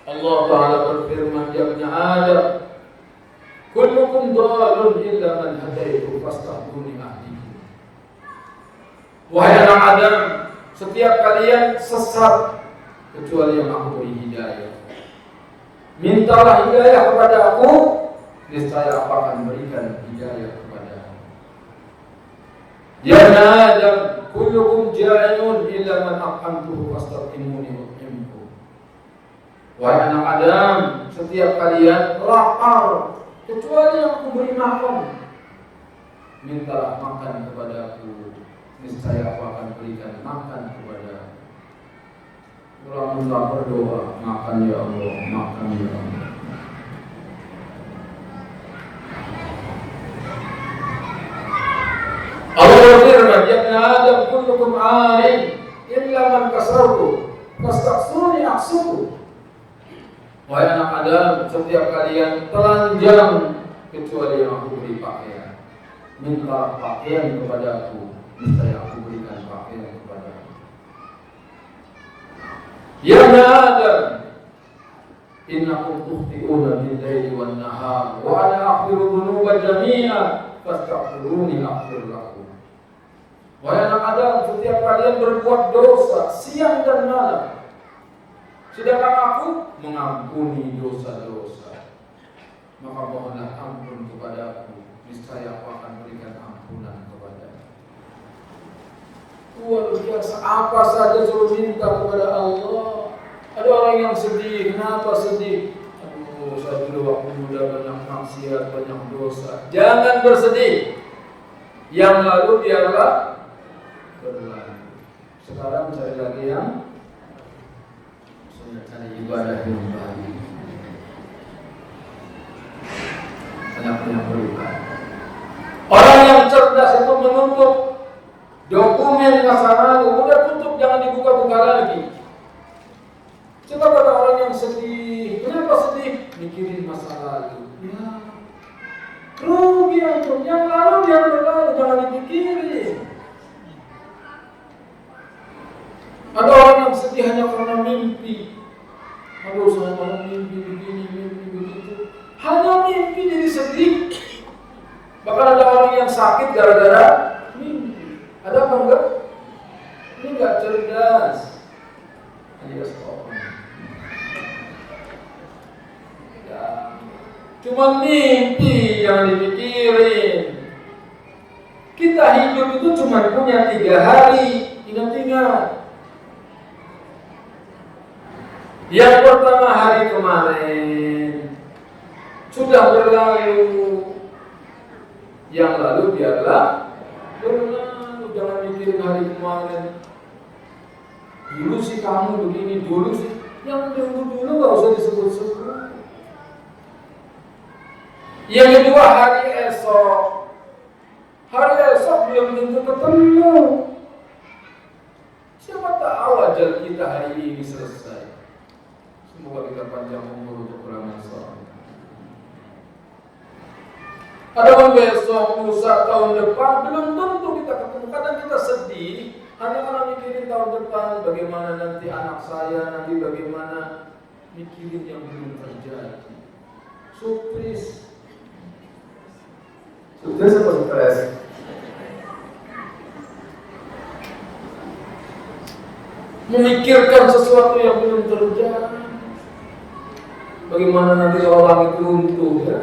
Allah Ta'ala berfirman, ya Ibn Adam, kullukum dhalun illa man hadaitu fastahduni ahdikum. Wahai anak Adam, setiap kalian sesat kecuali yang aku beri hidayah. Mintalah hidayah kepada aku, niscaya aku akan berikan hidayah kepada aku. Ya Adam, kullukum ja'ilun illa man aqamtuhu fastaqimuni uqimku. Wahai anak Adam, setiap kalian lapar kecuali yang aku beri makan. Mintalah makan kepada aku, niscaya aku akan berikan makan kepada aku. Kalau minta berdoa, makan ya Allah, makan ya Allah. Allah berfirman, ya Ibn Adam, kullukum 'alim illa man kasartu fastaghfiruni aqsuku. Wahai anak Adam, setiap kalian telanjang kecuali yang aku beri pakaian. Minta pakaian kepada aku, niscaya aku berikan pakaian kepada aku. Ya Ibn Adam, innakum tukhti'una bil-laili wan-nahar wa ana aghfiru dhunuba jami'a fastaghfiruni aghfir lakum. Wahai anak Adam, setiap kalian berbuat dosa siang dan malam, sedangkan aku mengampuni dosa-dosa. Maka mohonlah ampun kepada aku, niscaya aku akan berikan ampunan kepadamu. Luar biasa, apa saja suruh minta kepada Allah. Ada orang yang sedih, kenapa sedih? Aduh, saya dulu waktu muda banyak maksiat, banyak dosa. Jangan bersedih. Yang lalu biarlah berlalu. Sekarang cari lagi yang cari ibadah yang baik. Banyak beribadah. Orang yang cerdas itu menutup dokumen masa lalu, udah tutup, jangan dibuka-buka lagi. Coba pada orang yang sedih, kenapa sedih? Mikirin masa lalu. Ya, rugi antum, yang lalu dia berlalu, jangan dipikirin. Ada orang yang sedih hanya karena mimpi. Aduh, saya malam mimpi begini, mimpi begitu. Hanya mimpi jadi sedih. Bahkan ada orang yang sakit gara-gara mimpi. Ada apa enggak? Ini enggak cerdas. Alias orang. Ya, cuma mimpi yang dipikirin. Kita hidup itu cuma punya 3 hari. Ingat-ingat. Yang pertama hari kemarin sudah berlalu. Yang lalu biarlah berlalu. Jangan mikirin hari kemarin. Dulu sih kamu begini, dulu sih. Yang dulu gak usah disebut-sebut. Yang kedua hari esok. Hari esok belum tentu ketemu. Siapa tahu ajal kita hari ini selesai. Semoga kita panjang umur untuk beramal saleh. Adapun besok, lusa, tahun depan belum tentu kita ketemu. Kadang kita sedih hanya karena mikirin tahun depan, bagaimana nanti anak saya, nanti bagaimana, mikirin yang belum terjadi. Surprise apa surprise? Memikirkan sesuatu yang belum terjadi. Bagaimana nanti kalau langit runtuh ya?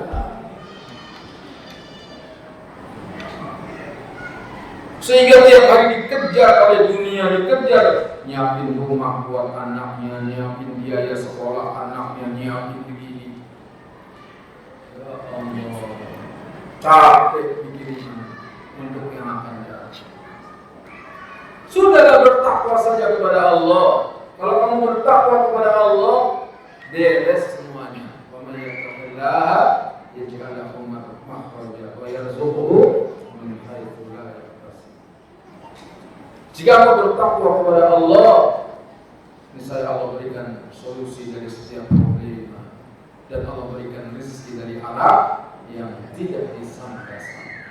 Sehingga tiap hari dikejar oleh dunia, dikejar nyiapin rumah buat anaknya, nyiapin biaya sekolah anaknya, nyiapin begini. Ya Allah, capek bikinnya untuk yang akan datang. Sudahlah bertakwa saja kepada Allah. Kalau kamu bertakwa kepada Allah, beres semuanya. Wa may yattaqillaha yaj'al lahu makhraja wa yarzuqhu min haitsu la yahtasib. Jika kamu bertakwa kepada Allah, niscaya Allah berikan solusi dari setiap problema dan Allah berikan rezeki dari arah yang tidak disangka-sangka.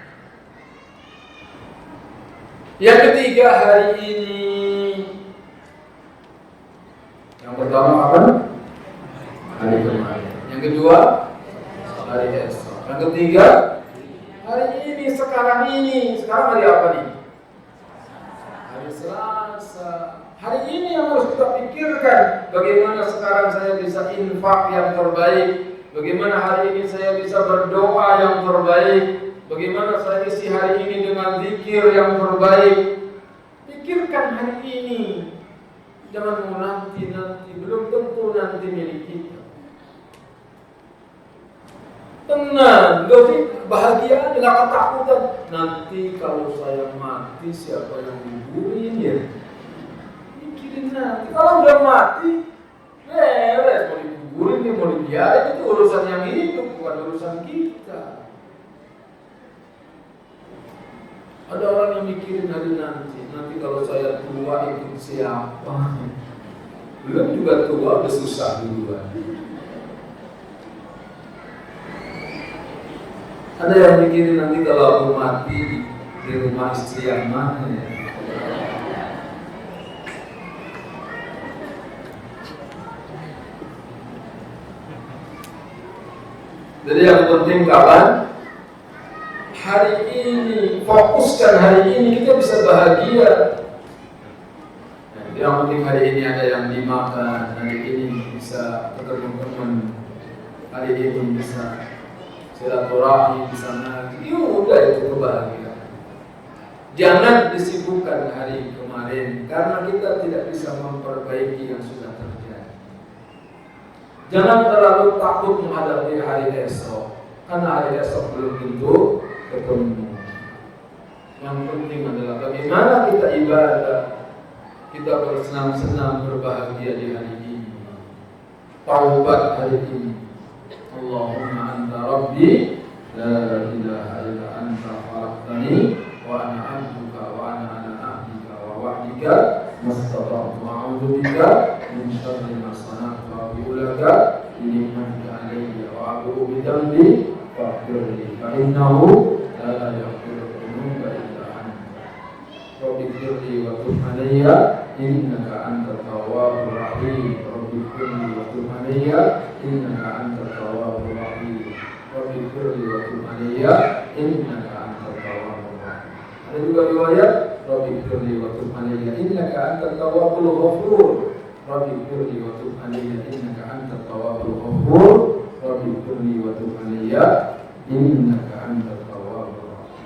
Yang ketiga hari ini, yang pertama apa? Hari kemarin. Yang kedua hari esok. Yang ketiga hari ini, sekarang ini. Sekarang hari apa nih? Hari Selasa. Hari ini yang harus kita pikirkan, bagaimana sekarang saya bisa infak yang terbaik, bagaimana hari ini saya bisa berdoa yang terbaik, bagaimana saya isi hari ini dengan zikir yang terbaik. Pikirkan hari ini. Jangan mau nanti, belum tentu nanti milik kita. Tenang, gak sih bahagia dengan ketakutan. Nanti kalau saya mati siapa yang kuburin ya? Mikirin nanti. Kalau udah mati, beres mau dikuburin ya mau dibiarin, itu urusan yang hidup, bukan urusan kita. Ada orang yang mikirin hari nanti. Nanti kalau saya tua ikut siapa? Belum juga tua, udah susah duluan. Ada yang mikirin nanti kalau aku mati di rumah istri yang mana ya? Jadi yang penting kawan, hari ini, fokuskan hari ini, kita bisa bahagia. Yang penting hari ini ada yang dimakan, hari ini bisa ketemu teman, hari ini bisa silaturahmi di sana. Udah itu kebahagiaan. Jangan disibukkan hari kemarin karena kita tidak bisa memperbaiki yang sudah terjadi. Jangan terlalu takut menghadapi hari esok karena hari esok belum tentu ketemu. Yang penting adalah bagaimana kita ibadah, kita bersenang-senang berbahagia di hari ini. Taubat hari ini. Allahumma anta rabbi la ilaha illa anta khalaqtani wa ana 'abduka wa ana 'ala ahdika wa wa'dika mastata'tu a'udzu bika min syarri ma sana'tu wa a'udzu laka min ni'matika 'alayya wa a'udzu bi dhanbi faghfirli fa innahu la yaghfiru dhunuba illa anta rabbi ighfirli wa tub 'alayya innaka antat tawwabur rahim rabbi ighfirli wa tub 'alayya innaka antat tawwabur rahim rabbi ighfirli wa tub 'alayya innaka antat tawwabur rahim. Ada juga riwayat rabbi ighfirli wa tub 'alayya innaka antat tawwabur ghafur rabbi ighfirli wa tub 'alayya innaka antat tawwabur ghafur rabbi ighfirli wa tub 'alayya innaka antat tawwabur rahim.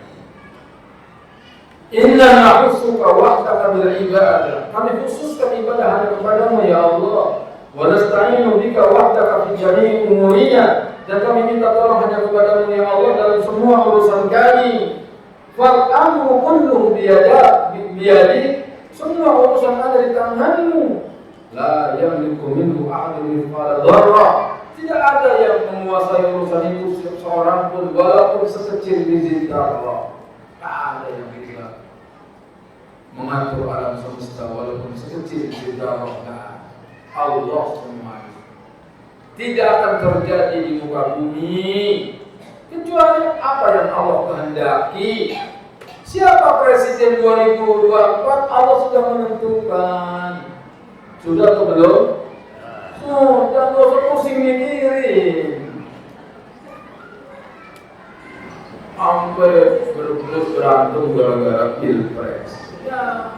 Inna nahussuka wahdaka bil ibadah. Kami khususkan ibadah hanya kepadamu ya Allah. Wa nasta'inu bika wahdaka fi jami'i umurina. Dan kami minta tolong hanya kepadamu ya Allah dalam semua urusan kami. Fal amru kulluhu biyadik. Semua urusan ada di tanganmu. La yamliku minhu ahadun mithqala dzarrah. Tidak ada yang menguasai urusan itu seorang pun walaupun sekecil biji dzarrah. Tak ada yang bisa mengatur alam semesta walaupun sekecil biji dzarrah. Allah semua. tidak akan terjadi di muka bumi kecuali apa yang Allah kehendaki. Siapa presiden 2024? Allah sudah menentukan. Sudah atau belum? Sudah, nggak usah pusing mikirin. Sampai berebut berantem gara-gara pilpres. Ya.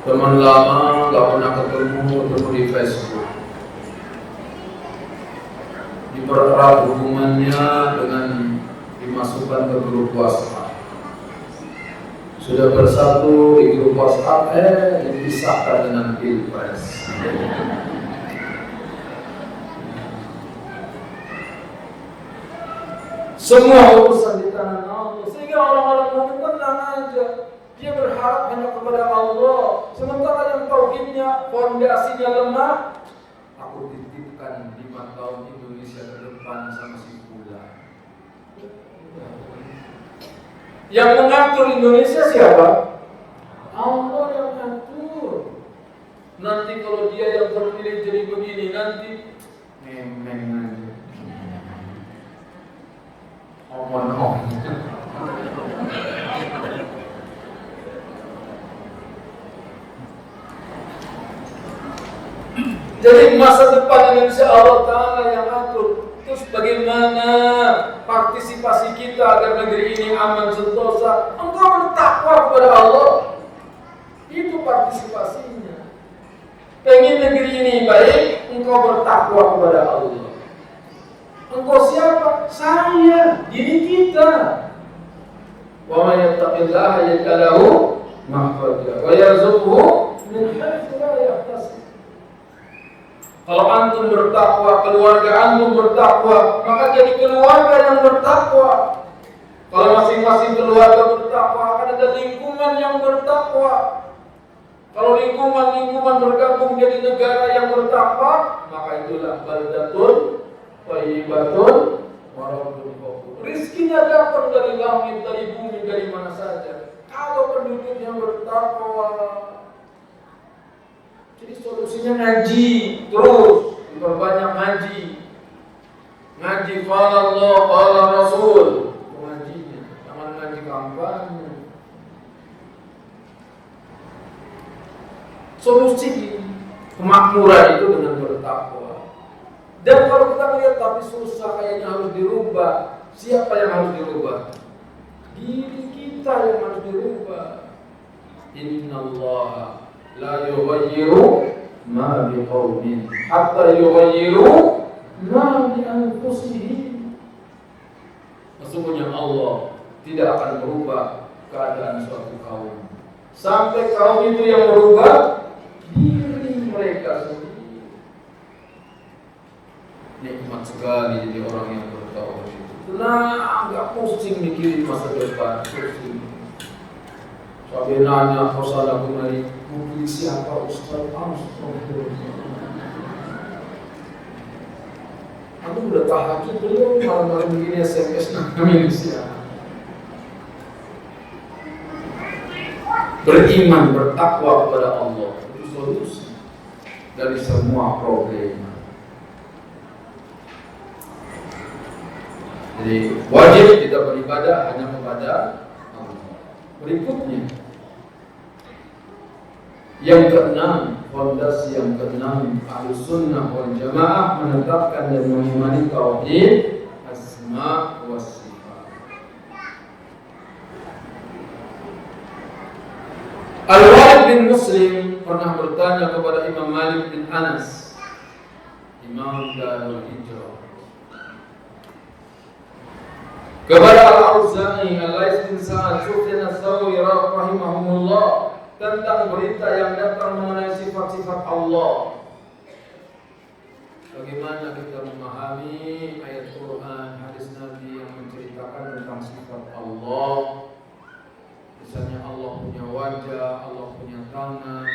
Teman lama nggak pernah ketemu di Facebook. Dipererat hubungannya dengan dimasukkan ke grup WhatsApp. Sudah bersatu di grup WhatsApp, dipisahkan dengan pilpres. Semua urusan di tangan Allah, sehingga orang-orang mukmin tenang aja. Dia berharap hanya kepada Allah. Sementara yang tauhidnya, fondasinya lemah, aku titipkan 5 tahun Indonesia ke depan sama si Pula. Yang mengatur Indonesia siapa? Allah yang mengatur. Nanti kalau dia yang terpilih jadi begini, nanti memang aja. Omong. Jadi masa depan Indonesia Allah Ta'ala yang atur. Terus bagaimana partisipasi kita agar negeri ini aman sentosa? Engkau bertakwa kepada Allah. Itu partisipasinya. Pengen negeri ini baik, engkau bertakwa kepada Allah. Engkau siapa? Saya, diri kita. Wa may yattaqillaha yaj'al lahu makhraja wa yarzuqhu min haitsu la yahtasib. Kalau antum bertakwa, keluarga antum bertakwa, maka jadi keluarga yang bertakwa. Kalau masing-masing keluarga bertakwa, akan ada lingkungan yang bertakwa. Kalau lingkungan bergabung jadi negara yang bertakwa, maka itulah baldatun thayyibatun wa rabbun ghafur. Rizkinya datang dari langit, dari bumi, dari mana saja. Kalau penduduk yang bertakwa. Jadi solusinya ngaji terus, diperbanyak ngaji. Ngaji qala Allah, qala Rasul. Ngajinya, jangan ngaji kampanye. Solusi kemakmuran itu dengan bertakwa. Dan kalau kita lihat tapi susah, kayaknya harus dirubah. Siapa yang harus dirubah? Diri kita yang harus dirubah. Innallaha la yughayyiru ma biqaumin hatta yughayyiru ma bi anfusihim. Sesungguhnya Allah tidak akan merubah keadaan suatu kaum sampai kaum itu yang merubah diri mereka sendiri. Nikmat sekali jadi orang yang bertauhid. Tenang, enggak pusing mikirin masa depan. Pusing. Sampai nanya persada kemari, pilih siapa Ustaz? Aku udah tahajud belum? Malam-malam begini SMS milih siapa? Beriman, bertakwa kepada Allah itu solusi dari semua problem. Jadi wajib kita beribadah hanya kepada Allah. Berikutnya, yang keenam, fondasi yang keenam, Ahlus Sunnah wal Jamaah menetapkan dan mengimani tauhid asma wa sifat. Al-Walid bin Muslim pernah bertanya kepada Imam Malik bin Anas, Imam Darul Hijrah, kepada Al-Auza'i, Al-Lais bin Sa'ad, Sufyan Ats-Tsauri rahimahumullah tentang berita yang datang mengenai sifat-sifat Allah. Bagaimana kita memahami ayat Quran, hadis Nabi yang menceritakan tentang sifat Allah? Misalnya Allah punya wajah, Allah punya tangan,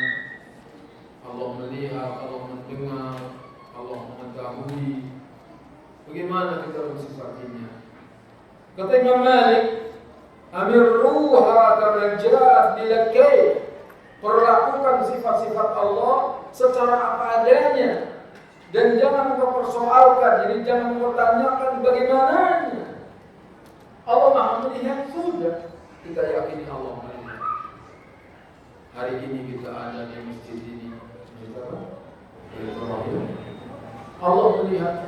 Allah melihat, Allah mendengar, Allah mengetahui. Bagaimana kita mensifatinya? Kata Imam Malik, amirruha kama ja'at bila kayf. Perlakukan sifat-sifat Allah secara apa adanya. Dan jangan kau persoalkan, jadi jangan mempertanyakan bagaimananya. Allah Maha melihat, sudah. Kita yakini Allah melihat. Hari ini kita ada di masjid ini. Allah melihat.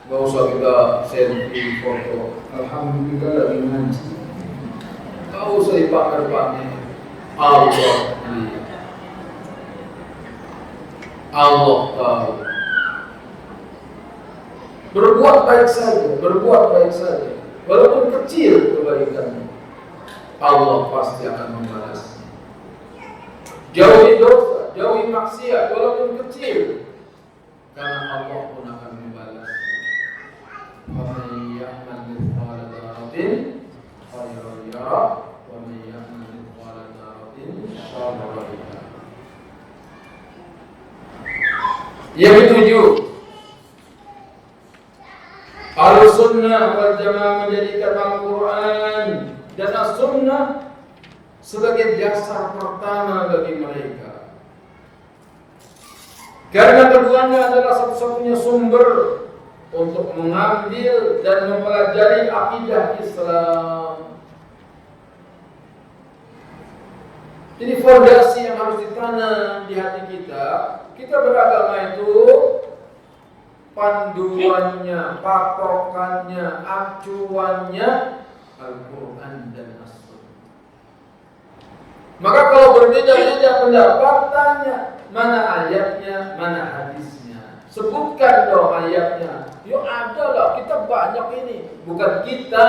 Gak usah kita selfie, foto. Alhamdulillah lagi ngaji. Gak usah dipamer-pamer. Allah melihat. Allah tahu. Berbuat baik saja, walaupun kecil kebaikannya, Allah pasti akan membalas. Jauhi dosa, jauhi maksiat, walaupun kecil, karena Allah pun akan membalas. وَمَنْ يَعْمَلْ مِثْقَالَ ذَرَّةٍ خَيْرًا يَرَهُ وَمَنْ يَعْمَلْ مِثْقَالَ ذَرَّةٍ شَرًّا يَرَهُ. Yang ketujuh, Ahlussunnah wal Jamaah menjadikan Al-Quran dan As-Sunnah sebagai dasar pertama bagi mereka. Karena keduanya adalah satu-satunya sumber untuk mengambil dan mempelajari akidah Islam. Jadi fondasi yang harus ditanam di hati kita. Kita beragama itu panduannya, patokannya, acuannya Al-Quran dan As-Sunnah. Maka kalau berbeda-beda pendapat, tanya mana ayatnya, mana hadisnya. Sebutkan dong ayatnya. Yuk ada lah, kita banyak ini. Bukan kita,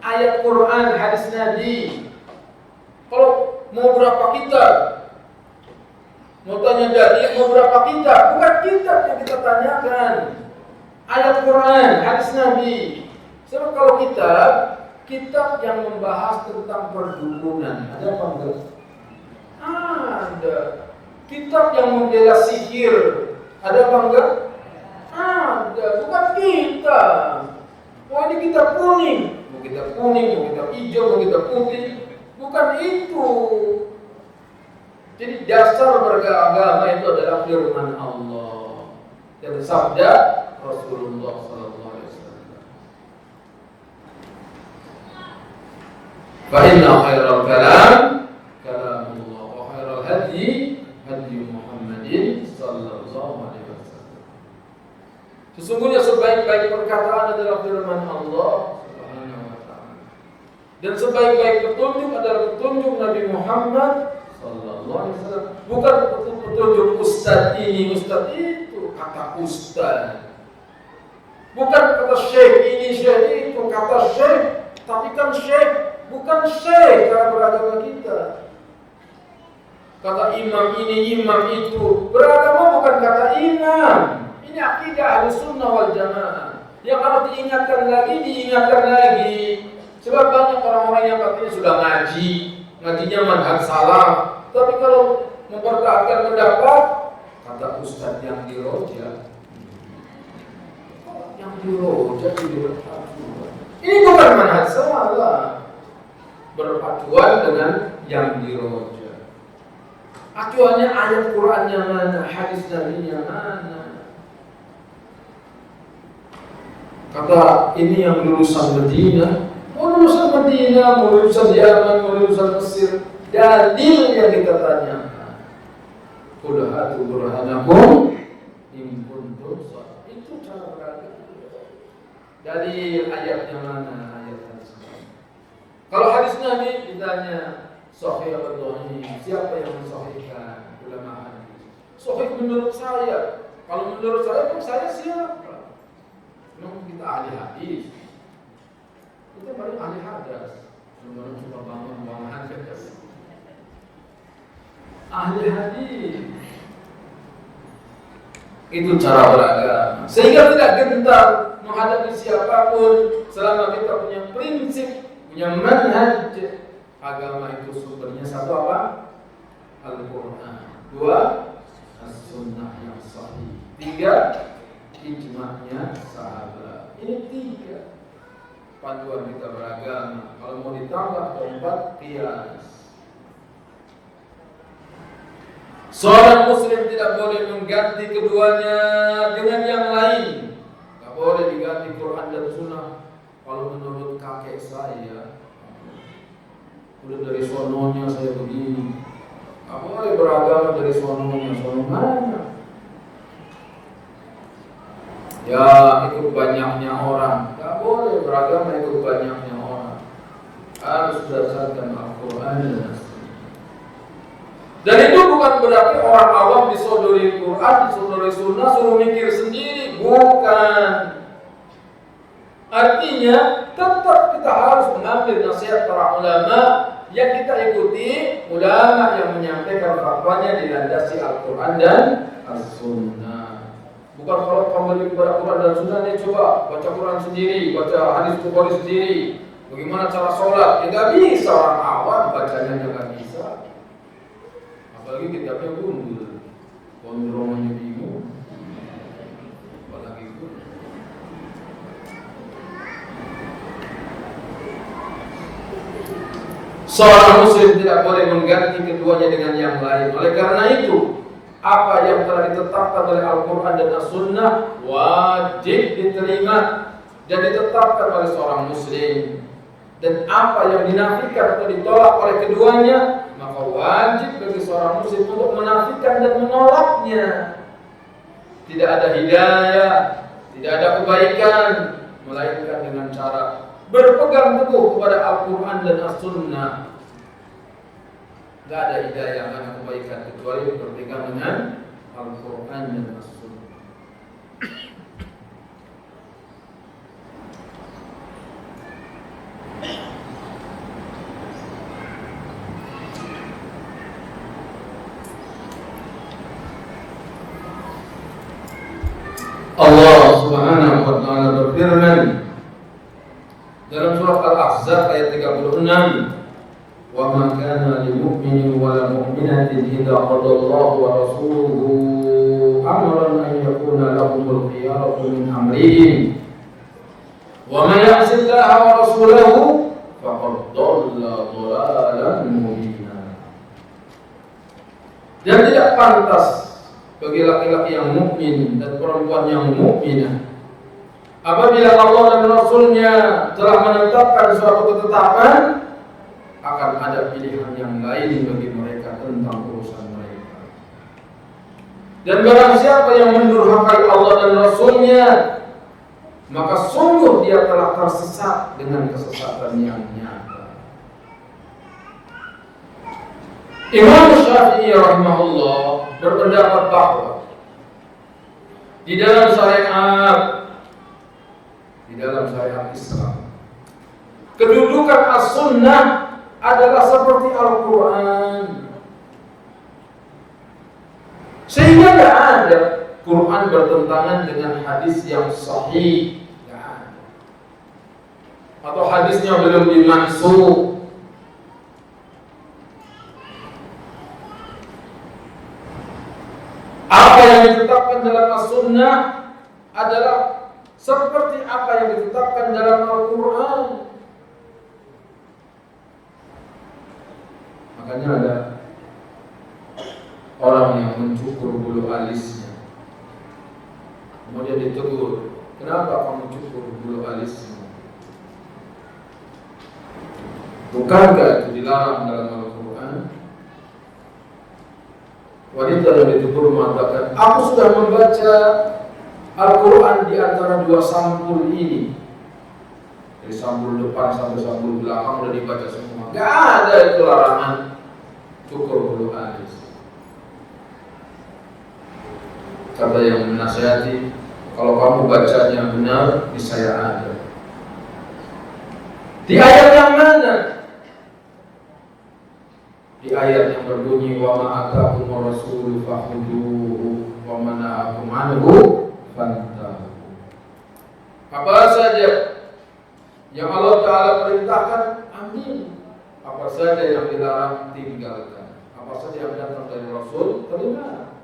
ayat Quran, hadis Nabi. Kalau mau berapa kitab? Mau tanya dari mau berapa kitab? Bukan kitab yang kita tanyakan. Ayat Quran, hadis Nabi. Sebab kalau kitab yang membahas tentang perdukunan, ada apa enggak? Ada. Kitab yang membela sihir, ada apa enggak? Ada. Bukan kita. Oh ini kitab kuning. Mau kitab kuning, mau kitab hijau, mau kitab putih. Bukan itu. Jadi dasar beragama itu adalah firman Allah dan sabda Rasulullah SAW. Fa inna khairal kalam kalamullah wa khairal hadi hadi Muhammadin sallallahu alaihi wasallam. Sesungguhnya sebaik-baik perkataan adalah firman Allah Subhanahu wa taala. Dan sebaik-baik petunjuk adalah petunjuk Nabi Muhammad sallallahu alaihi wasallam. Bukan petunjuk ustaz ini, ustaz itu, kata ustaz. Bukan kata syekh ini, syekh itu, kata syekh. Tapi kan syekh, bukan syekh dalam beragama kita. Kata imam ini, imam itu. Beragama bukan kata imam. Ini akidah Ahlussunnah wal Jamaah. Yang harus diingatkan lagi. Sebab banyak orang-orang yang katanya sudah ngajinya manhaj salaf. Tapi kalau mempertahankan pendapat, kata ustaz yang di roja, ini bukan manhaj salaf. Berpaduan dengan yang di roja. Acuannya ayat Qurannya mana, hadis Nabi-nya mana. Kata ini yang lulusan Madinah, mau lulusan Yaman, mau lulusan Mesir. Dalil yang kita tanyakan. Qul hatu burhanakum in kuntum shadiqin. Itu cara beragama. Dalil ayatnya mana, ayat hadisnya. Kalau hadis Nabi ditanya sahih atau dhaif, siapa yang mensahihkan? Ulama hadis. Sahih menurut saya. Kalau menurut saya siapa? Kita ahli hadis. Kita paling ahli hadis. Menurut cuma bangun hadis. Ahli hadis. Itu cara beragama. Sehingga tidak gentar menghadapi siapapun selama kita punya prinsip, punya manhaj. Agama itu sumbernya satu apa? Al-Quran. 2, As-Sunnah yang sahih. 3, ijma'nya sahabat. Ini 3 panduan kita beragama. Kalau mau ditambah 4, qiyas. Seorang muslim tidak boleh mengganti keduanya dengan yang lain. Tak boleh diganti Quran dan Sunnah. Kalau menurut kakek saya, udah dari sononya saya begini. Tak boleh beragama dari sononya, sonongannya. Ya ikut banyaknya orang. Tak boleh beragama ikut banyaknya orang. Harus berdasarkan Al-Quran dan As-Sunnah. Dan itu bukan berarti orang awam disodori Quran, disodori Sunnah, suruh mikir sendiri. Bukan. Artinya tetap kita harus mengambil nasihat para ulama yang kita ikuti, ulama yang menyampaikan fatwanya dilandasi Al-Quran dan As-Sunnah. Bukan kalau kembali kepada Quran dan Sunnah, nih coba baca Quran sendiri, baca hadis Bukhari sendiri. Bagaimana cara sholat? Ya nggak bisa, orang awam bacanya nggak bisa. Apalagi kitabnya gundul, kontrolnya bingung. Apalagi gundul. Seorang muslim tidak boleh mengganti keduanya dengan yang lain. Oleh karena itu, apa yang telah ditetapkan oleh Al-Quran dan As-Sunnah wajib diterima dan ditetapkan oleh seorang muslim. Dan apa yang dinafikan atau ditolak oleh keduanya, maka wajib bagi seorang muslim untuk menafikan dan menolaknya. Tidak ada hidayah, tidak ada kebaikan, melainkan dengan cara berpegang teguh kepada Al-Quran dan As-Sunnah. Tidak ada hidayah, tidak ada kebaikan kecuali berpegang dengan Al-Quran dan As-Sunnah. Allah Subhanahu wa ta'ala berfirman dalam surah Al-Ahzab ayat 36, "Wa ma kana lil mu'minin wa la mu'minatin idza qadallahu wa rasuluhu amran an yakuna lahumul khiyaratu min amrihim wa man ya'si Allaha wa rasulahu faqad dhalla dhalalan mubina." Dan tidak pantas bagi laki-laki yang mukmin dan perempuan yang mukminah apabila Allah dan Rasulnya telah menetapkan suatu ketetapan, akan ada pilihan yang lain bagi mereka tentang urusan mereka. Dan barang siapa yang mendurhakai Allah dan Rasulnya, maka sungguh dia telah tersesat dengan kesesatan yang nyata. Imam Syafi'i rahimahullah berpendapat bahwa di dalam syariat Islam, kedudukan As-Sunnah adalah seperti Al-Quran. Sehingga tidak ada Quran bertentangan dengan hadis yang sahih, atau hadisnya belum dimansukh. Apa yang ditetapkan dalam As-Sunnah adalah seperti apa yang ditetapkan dalam Al-Quran. Makanya ada orang yang mencukur bulu alisnya, kemudian ditegur, "Kenapa kamu cukur bulu alisnya? Bukankah itu dilarang dalam Al-Quran?" Wanita yang ditegur mengatakan, "Aku sudah membaca Al-Quran di antara dua sampul ini. Dari sampul depan sampai sampul belakang sudah dibaca semua. Gak ada itu larangan cukur bulu alis." Kata yang menasihati, "Kalau kamu bacanya benar, niscaya ada." Di ayat yang mana? Di ayat yang berbunyi, "Wa ma atakumur rasulu fakhuduhu wa ma nahakum anhu fantahu." Apa saja yang Allah Ta'ala perintahkan, amin. Apa saja yang dilarang, tinggalkan. Apa saja yang datang dari Rasul, terima.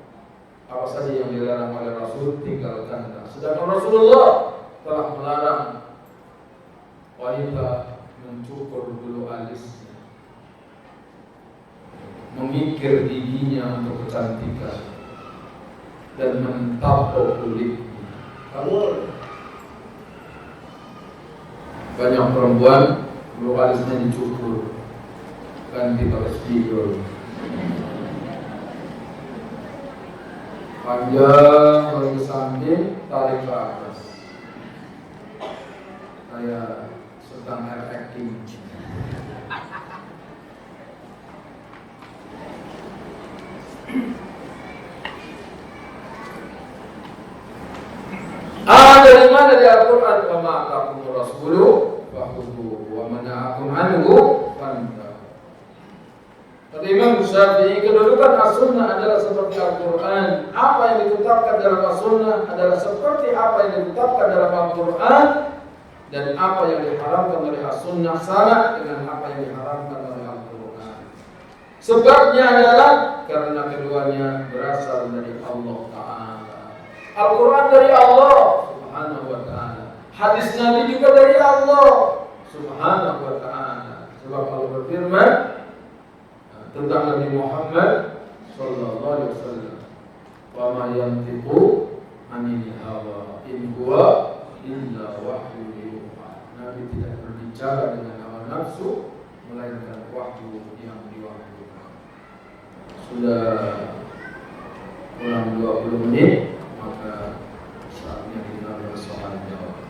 Apa saja yang dilarang oleh Rasul, tinggalkan. Sedangkan Rasulullah telah melarang wanita mencukur bulu alisnya. memikir giginya untuk kecantikan dan mentato kulitnya. Kalau banyak perempuan bulu alisnya dicukur, ganti pakai spidol, panjang kalau ke samping, tarik ke atas, kayak sedang air acting. Dari mana dari Al-Quran? Wa ma'atakum rasulu fakhudhuhu wa mana'akum anhu fantahu. Kata Imam Syafi'i, kedudukan as-sunnah adalah seperti Al-Quran. Apa yang ditetapkan dalam as-sunnah adalah seperti apa yang ditetapkan dalam Al-Quran, dan apa yang diharamkan oleh as-sunnah sama dengan apa yang diharamkan oleh Al-Quran. Sebabnya adalah karena keduanya berasal dari Allah Ta'ala. Al-Quran dari Allah Subhanahu wa ta'ala, hadis Nabi juga dari Allah Subhanahu wa ta'ala. Sebab Allah berfirman tentang Nabi Muhammad sallallahu alaihi wasallam, "Wa ma yantiqu 'anil hawa in huwa illa wahyu yuha." Nabi tidak berbicara dengan hawa nafsu, melainkan wahyu yang diwahyukan. Sudah kurang 20 menit, maka saatnya kita bersoal jawab.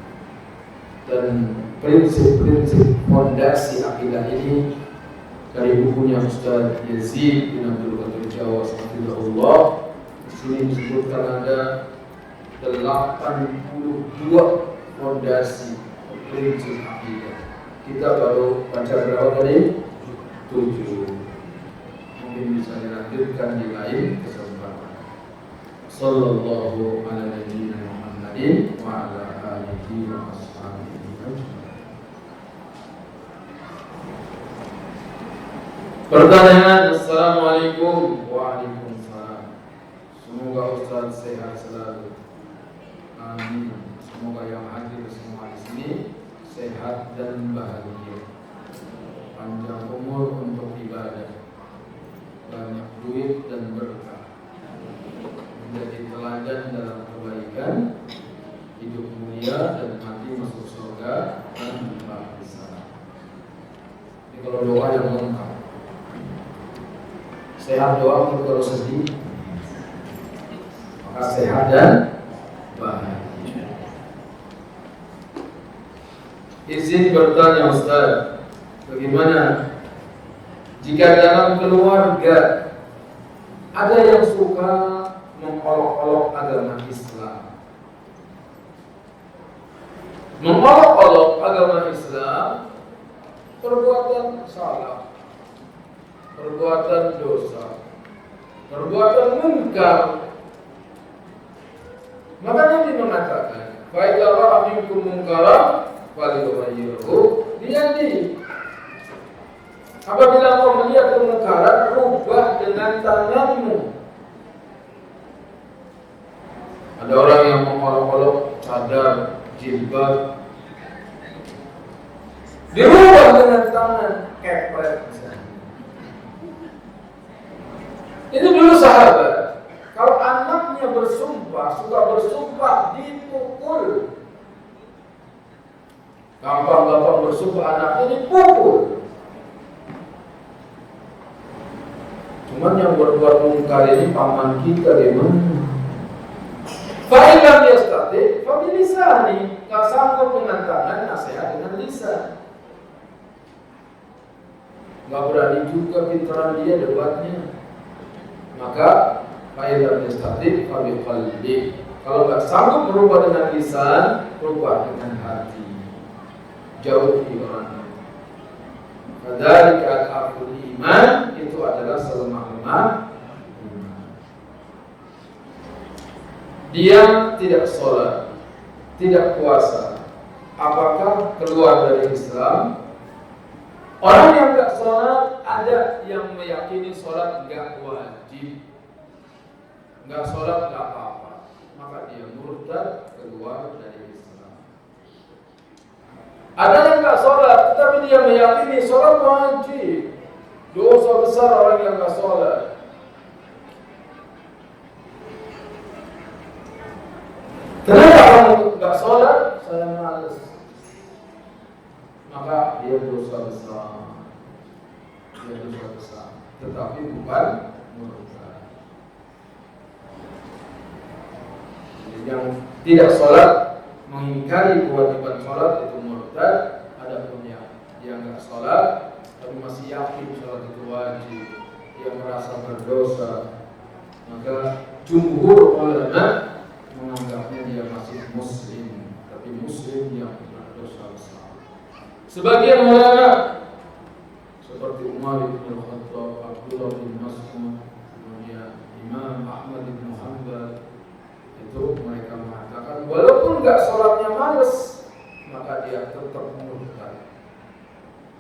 Dan prinsip-prinsip fondasi akidah ini dari bukunya Ustaz Yazid bin Abdul Qadir Jawas Hafizahullah. Di sini disebutkan ada 82 fondasi prinsip akidah. Kita baru baca berapa tadi? 7. Mungkin bisa dilanjutkan di lain kesempatan. Sallallahu ala nabiyyina Muhammadin wa ala alihi wa ashabihi ajma'in. Pertanyaan. Assalamualaikum. Waalaikumsalam. Semoga Ustaz sehat selalu. Amin. Semoga yang hadir semua di sini sehat dan bahagia, panjang umur untuk ibadah, banyak duit dan berkah, menjadi teladan dalam kebaikan, hidup mulia dan mati masuk surga tanpa hisab. Ini kalau doa yang lengkap. Sehat doang itu kalau sedih, maka sehat dan bahagia. Izin bertanya Ustaz, bagaimana jika dalam keluarga ada yang suka mengolok-olok agama Islam? Mengolok-olok agama Islam perbuatan salah, perbuatan dosa, perbuatan munkar. Maka Nabi mengatakan, "Fa idza ra'a minkum munkaran falyughayyirhu biyadihi." Apabila kau melihat kemungkaran, rubah dengan tanganmu. Ada orang yang mengolok-olok cadar, jilbab, dirubah dengan tangan, kepret misalnya. Itu dulu sahabat, kalau anaknya bersumpah, suka bersumpah, dipukul. Gampang-gampang bersumpah, anaknya dipukul. Cuman yang berbuat mungkar ini paman kita di mana? Fa'ilam yastati fabilisani. Gak sanggup dengan tangan, nasihat dengan lisan. Gak berani juga pintaran dia debatnya. Maka fa'ilam yastati fabiqalbi. Kalau gak sanggup berubah dengan lisan, berubah dengan hati. Jauhi orang. Fadzalika al-aqul iman, itu adalah selemah-lemah iman. Dia tidak sholat, tidak puasa, apakah keluar dari Islam? Orang yang tidak sholat, ada yang meyakini sholat tidak wajib, nggak sholat nggak apa-apa, maka dia murtad, keluar dari Islam. Ada yang nggak sholat, tapi dia meyakini sholat wajib. Dosa besar orang yang nggak sholat. Kenapa orang nggak sholat? Saya malas. Maka dia dosa besar. Dia dosa besar. Tetapi bukan murtad. Yang tidak sholat mengingkari kewajiban sholat itu murtad. Adapun yang dia nggak sholat tapi masih yakin sholat itu wajib, dia merasa berdosa, maka jumhur ulama menganggapnya dia masih muslim, tapi muslim yang berdosa besar. Sebagian ulama seperti Umar bin Khattab, Abdullah bin Mas'ud, kemudian Imam Ahmad bin Hanbal, itu mereka mengatakan walaupun nggak sholatnya males, maka dia tetap murtad.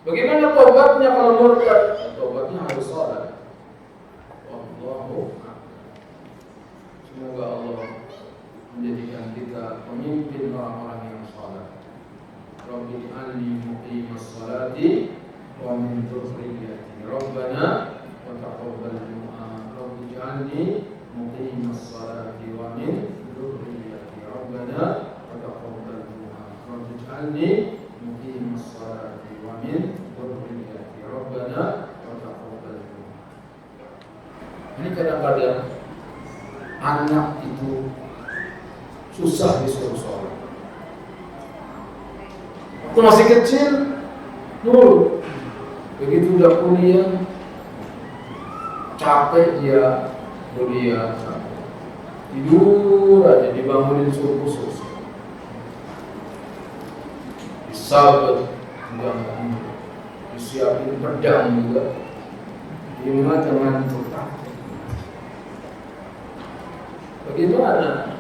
Bagaimana taubatnya kalau murtad? Taubatnya harus sholat. Wallahu a'lam. Semoga Allah menjadikan kita pemimpin orang-orang yang sholat. Rabbi ij'alni muqimas sholati wa min dzurriyyati. Rabbana wa taqabbal du'a. Rabbi ij'alni muqimas sholati wa min dzurriyyati. Rabbana wa taqabbal du'a. Rabbi ij'alni muqimas sholati wa min dzurriyyati. Rabbana wa taqabbal du'a. Ini kadang-kadang anak itu susah disuruh sholat. Waktu masih kecil, nurut. Begitu udah kuliah, capek dia kuliah, tidur aja dibangunin suruh khusus. Disabet, enggak tidur. Disiapin pedang juga. Gimana jangan tutang. Bagaimana?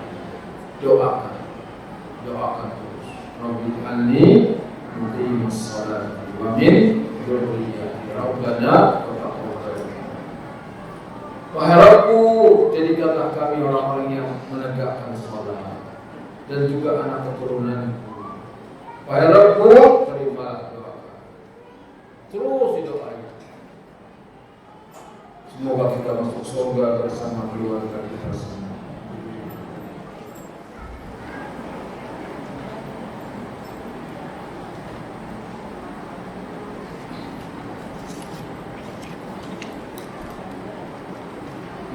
Doakan terus. Rabbi ij'alni muqimas sholati wa min dzurriyyati. Rabbana wa taqabbal du'a. Wahai Rabbku, jadikanlah kami orang-orang yang menegakkan sholat dan juga anak keturunanku. Wahai Rabbku, terimalah doa. Terus didoain. Semoga kita masuk surga bersama keluarga kita semua.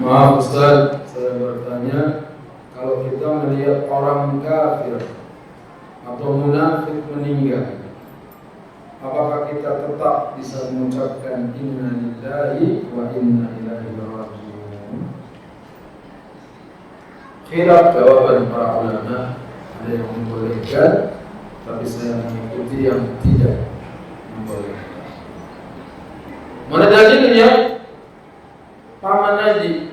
Maaf Ustaz, saya bertanya, kalau kita melihat orang kafir atau munafik meninggal, apakah kita tetap bisa mengucapkan inna lillahi wa inna ilaihi raji'un? Khilaf jawaban para ulama, ada yang membolehkan, tapi saya mengikuti yang tidak membolehkan. Mana dalilnya? Paman Nabi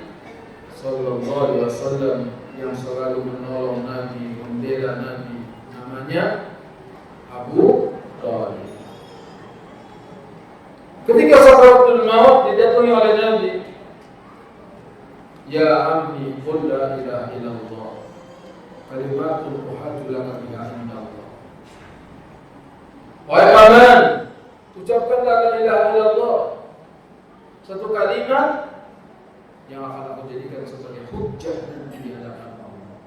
Sallallahu Alaihi Wasallam yang selalu menolong Nabi, membela Nabi, namanya Abu Thalib. Ketika sakaratul maut didatangi oleh Nabi, ya ammi qul la ilaha illallah kalimatul uhadu laka biha indallah. Wahai paman, ucapkanlah la ilaha illallah, satu kalimat yang akan aku jadikan sebagai hujjah nanti di hadapan Allah.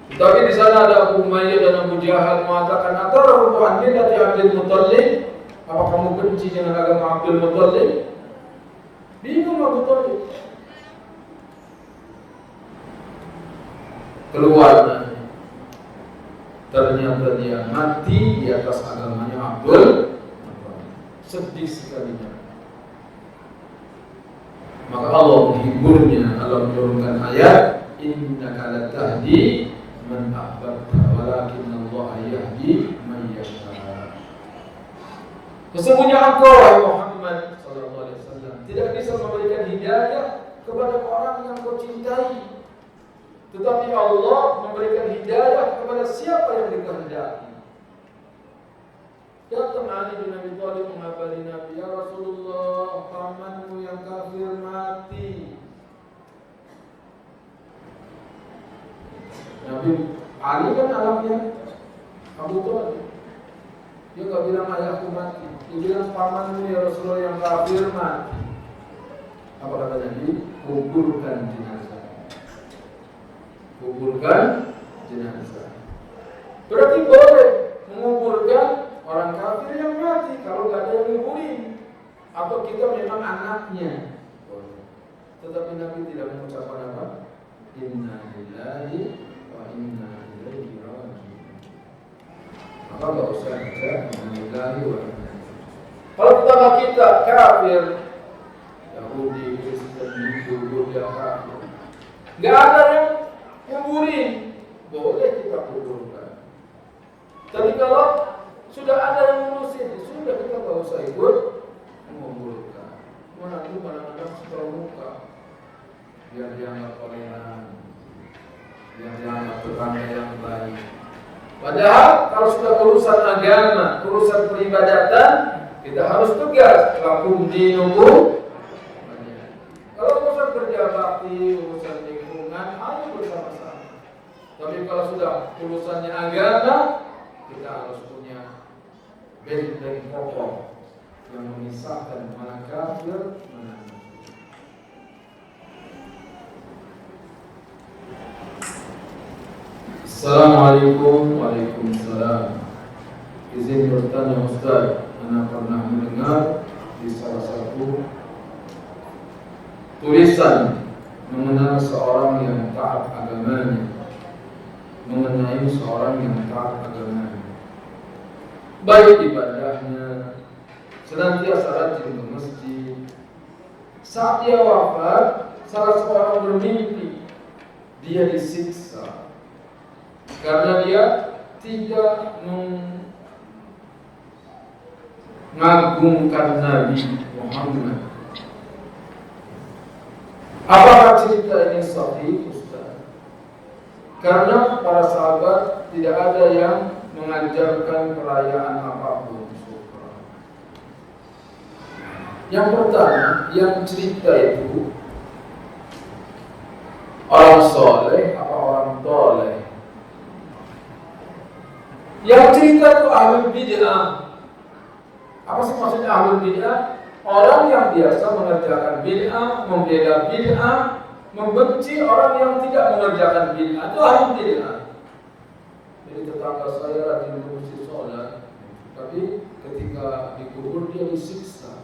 Tetapi di sana ada Abu Umayyah dan Abu Jahal mengatakan, "Atarahu an millati Abdul Muttalib?" Apa kamu benci dengan agama Abdul Muttalib? Bingung Abu Thalib. Keluar dari. Ternyata dia mati di atas agamanya Abdul Muttalib. Sedih sekali. Maka Allah menghiburnya, Allah menurunkan ayat innaka latahdi man ahbabta walakinna Allah yahdi man yasha. Sesungguhnya engkau wahai Muhammad sallallahu alaihi wasallam tidak bisa memberikan hidayah kepada orang yang kau cintai, tetapi Allah memberikan hidayah kepada siapa yang dikehendaki. Datang Ali bin Abi Thalib mengabari Nabi, ya Rasulullah, pamanmu yang kafir mati. Nabi Ali kan anaknya Abu Thalib. Dia nggak bilang ayahku mati. Dia bilang pamanmu ya Rasulullah yang kafir mati. Apa kata Nabi? Kuburkan jenazah. Kuburkan jenazah. Berarti boleh menguburkan orang kafir yang mati kalau nggak ada yang nguburin. Atau kita memang anaknya. Tetapi Nabi tidak mengucapkan apa? Inna lillahi wa inna ilaihi raji'un. Maka nggak usah baca Inna lillahi wa inna ilaihi raji'un. Kalau kita kafir, Yahudi, Kristen, Hindu, Buddha kafir, nggak ada yang nguburin, boleh kita kuburkan. Tapi kalau sudah ada yang ngurusin, sudah kita nggak usah ikut menguburkan. Mana itu kadang-kadang setelah muka, biar dianggap toleran, biar dianggap tetangga yang baik. Padahal kalau sudah urusan agama, urusan peribadatan, kita harus tegas. Lakum dinukum. Kalau urusan kerja bakti, urusan lingkungan, ayo bersama-sama. Tapi kalau sudah urusannya agama, kita harus punya benteng kokoh yang memisahkan mana kafir, mana muslim. Assalamualaikum. Waalaikumsalam. Izin bertanya Ustaz, Anda pernah mendengar di salah satu tulisan mengenal seorang yang taat agamanya, mengenai seorang yang taat agamanya, baik ibadahnya, senantiasa rajin ke masjid. Saat dia wafat, salah seorang bermimpi dia disiksa karena dia tidak mengagungkan Nabi Muhammad. Apakah cerita ini sahih, Ustaz? Karena para sahabat tidak ada yang mengajarkan perayaan apapun. Yang pertama, yang cerita itu orang soleh apa orang toleh? Yang cerita itu ahlul bid'ah. Apa sih maksudnya ahlul bid'ah? Orang yang biasa mengerjakan bid'ah, membela bid'ah, membenci orang yang tidak mengerjakan bid'ah, itu ahlul bid'ah. Jadi tetangga saya rajin bersih sholat, tapi ketika dikubur dia disiksa.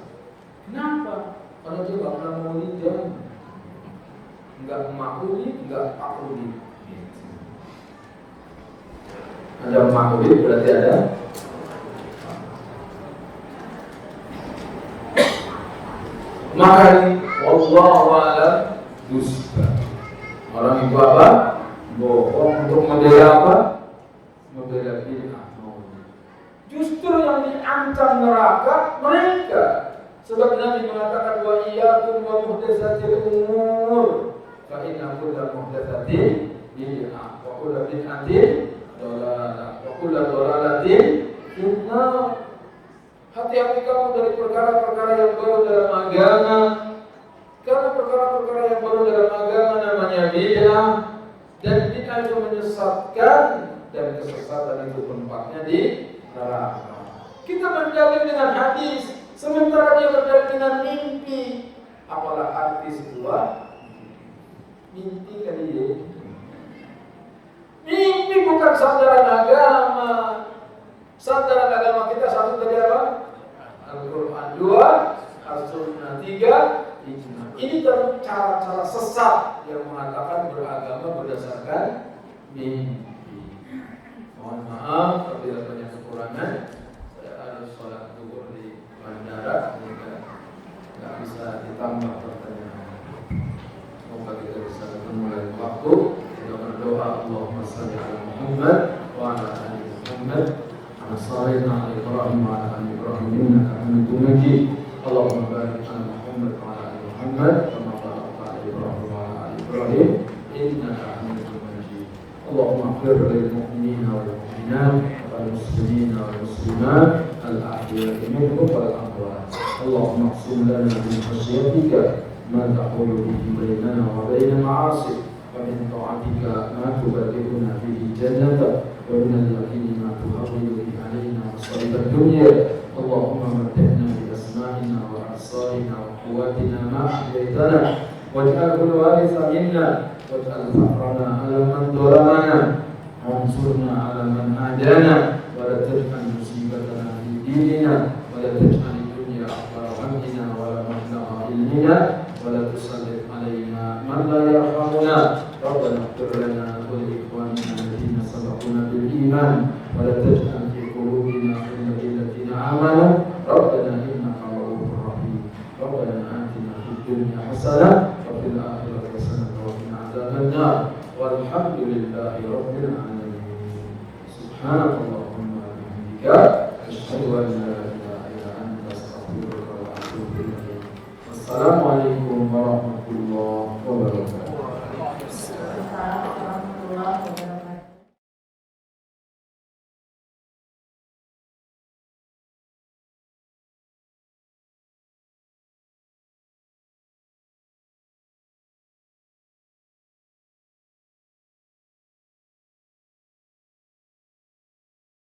Kenapa? Karena dia nggak pernah maulidan, nggak maulid, nggak taklid. Ada maulid berarti ada. Maka ini wallahu a'lam dusta. Orang itu apa? Bohong untuk membela apa? Membela bid'ah. Justru yang diancam neraka mereka. Sebab Nabi mengatakan wa iyyakum wa muhdatsatil umur fa inna kulla muhdatsatin bid'ah wa kulla bid'atin dhalalah wa kulla dhalalatin finnar. Hati-hati kamu dari perkara-perkara yang baru dalam agama. Karena perkara-perkara yang baru dalam agama namanya bid'ah, dan bid'ah itu menyesatkan, dan kesesatan itu tempatnya di neraka. Kita berdalil dengan hadis, sementara dia berdalil dengan mimpi. Apalah arti sebuah mimpi kali ya? Mimpi bukan sandaran agama. Sandaran agama kita satu tadi apa? Al-Quran 2, As-Sunnah 3, Ijma. Ini cara-cara sesat yang mengatakan beragama berdasarkan mimpi. Mohon maaf apabila banyak kekurangan. Saya harus sholat zuhur di bandara sehingga nggak bisa ditambah pertanyaan. Semoga kita bisa ketemu lain waktu. Kita berdoa Allahumma shalli ala Muhammad wa ala ali Muhammad. Assalamualaikum warahmatullahi wabarakatuh. Allahumma barik ala Muhammad wa ala ali Muhammad kama barakta ala Ibrahim wa ala ali Ibrahim innaka Hamidum Majid. Allahumma ighfir lil mu'minina wal mu'minat wal muslimina wal muslimat al ahya'i minhum wal amwat. Allahumma qsim lana min khashyatika ma tahulu bihi bainana wa baina ma'asik wa min ta'atika ma tuballighuna bihi jannatak wa min al-yaqini ma tuhawwilu bihi علينا مصائب الدنيا. اللهم متعنا بأسماعنا وأبصارنا وقواتنا ما أحييتنا واجعله الوارث منا واجعل ثأرنا على من ظلمنا وانصرنا على من عادانا ولا تجعل مصيبتنا في ديننا ولا تجعل الدنيا أكبر همنا ولا مبلغ علمنا ولا تسلط علينا من لا يرحمنا. ربنا اغفر لنا ولإخواننا الذين سبقونا بالإيمان ولا تجعل في قلوبنا غلا للذين آمنوا ربنا إنك رؤوف رحيم. ربنا آتنا في الدنيا حسنة وفي الآخرة حسنة وقنا عذاب النار والحمد لله رب العالمين. سبحانك اللهم وبحمدك أشهد أن لا